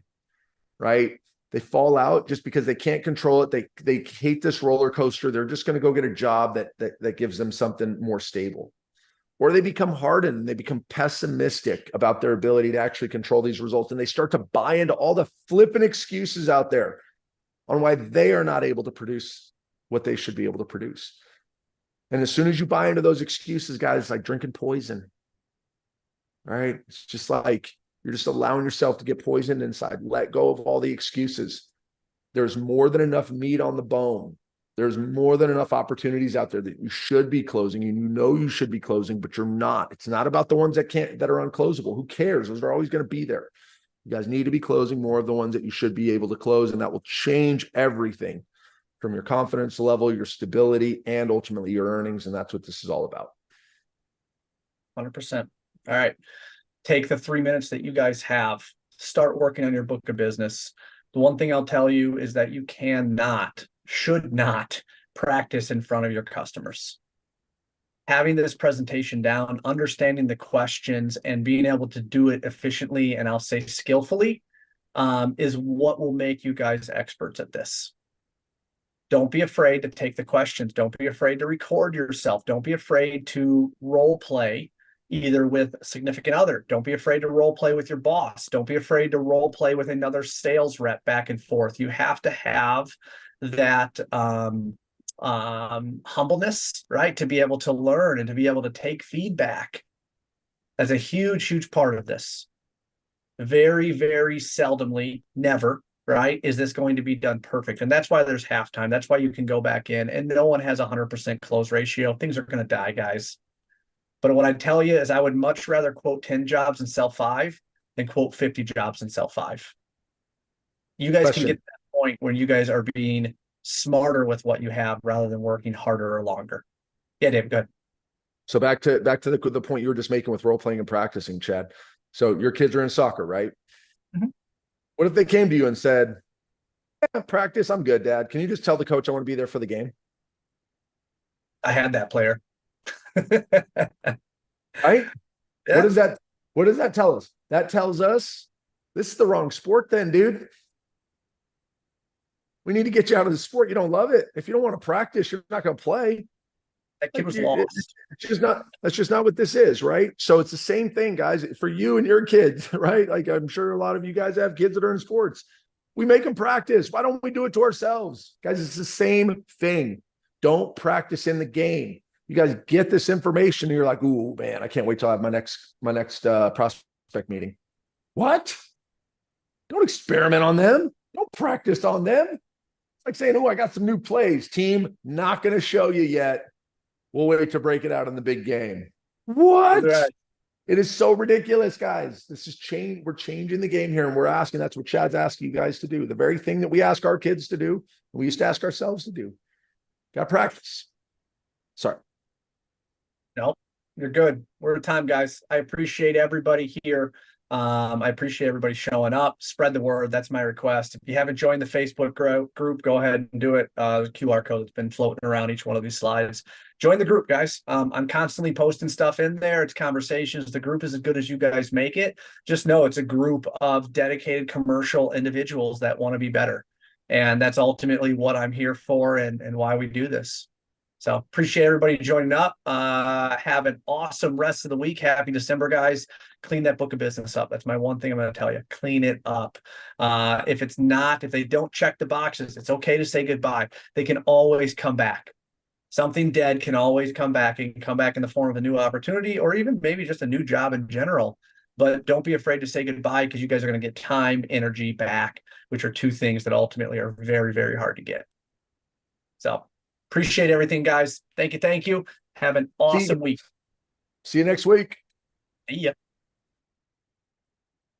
right? They fall out just because they can't control it. They hate this roller coaster. They're just going to go get a job that gives them something more stable. Or they become hardened and they become pessimistic about their ability to actually control these results. And they start to buy into all the flippant excuses out there on why they are not able to produce what they should be able to produce. And as soon as you buy into those excuses, guys, it's like drinking poison, right? It's just like, you're just allowing yourself to get poisoned inside. Let go of all the excuses. There's more than enough meat on the bone. There's more than enough opportunities out there that you should be closing, and you know you should be closing, but you're not. It's not about the ones that are unclosable. Who cares? Those are always going to be there. You guys need to be closing more of the ones that you should be able to close, and that will change everything from your confidence level, your stability, and ultimately your earnings. And that's what this is all about. 100%. All right. Take the 3 minutes that you guys have, start working on your book of business. The one thing I'll tell you is that you should not practice in front of your customers. Having this presentation down, understanding the questions, and being able to do it efficiently, and I'll say skillfully, is what will make you guys experts at this. Don't be afraid to take the questions. Don't be afraid to record yourself. Don't be afraid to role play, either with a significant other. Don't be afraid to role play with your boss. Don't be afraid to role play with another sales rep back and forth. You have to have that humbleness, right? To be able to learn and to be able to take feedback. That's a huge, huge part of this. Very, very seldomly, never, right, is this going to be done perfect. And that's why there's halftime. That's why you can go back in, and no one has 100% close ratio. Things are going to die, guys. But what I'd tell you is I would much rather quote 10 jobs and sell 5 than quote 50 jobs and sell 5. You guys can get to that point when you guys are being smarter with what you have rather than working harder or longer. Yeah, Dave, good. So back to the point you were just making with role playing and practicing, Chad. So your kids are in soccer, right? Mhm. What if they came to you and said, yeah, practice, I'm good, Dad. Can you just tell the coach I want to be there for the game? I had that player. Right? What Yeah, does that tell us? That tells us this is the wrong sport then, dude. We need to get you out of the sport. You don't love it. If you don't want to practice, you're not going to play. that kid Like was lost. it's just not, that's just not what this is, right? So it's the same thing, guys, for you and your kids, right? Like I'm sure a lot of you guys have kids that are in sports. We make them practice. Why don't we do it to ourselves? Guys, it's the same thing. Don't practice in the game. You guys get this information and you're like, ooh, man, I can't wait till I have my next prospect meeting. What? Don't experiment on them. Don't practice on them. It's like saying, oh, I got some new plays. Team, not going to show you yet. We'll wait to break it out in the big game. What? Right. It is so ridiculous, guys. This is change. We're changing the game here, and we're asking. That's what Chad's asking you guys to do. The very thing that we ask our kids to do, we used to ask ourselves to do. Got practice. Sorry. Nope, you're good. We're at time, guys. I appreciate everybody here. I appreciate everybody showing up. Spread the word. That's my request. If you haven't joined the Facebook group, go ahead and do it. The QR code that's been floating around each one of these slides. Join the group, guys. I'm constantly posting stuff in there. It's conversations. The group is as good as you guys make it. Just know it's a group of dedicated commercial individuals that want to be better. And that's ultimately what I'm here for and why we do this. So appreciate everybody joining up. Have an awesome rest of the week. Happy December, guys. Clean that book of business up. That's my one thing I'm going to tell you. Clean it up. If they don't check the boxes, it's okay to say goodbye. They can always come back. Something dead can always come back. It can come back in the form of a new opportunity or even maybe just a new job in general. But don't be afraid to say goodbye because you guys are going to get time, energy back, which are two things that ultimately are very, very hard to get. So appreciate everything, guys. Thank you. Have an awesome week. See you next week. See ya.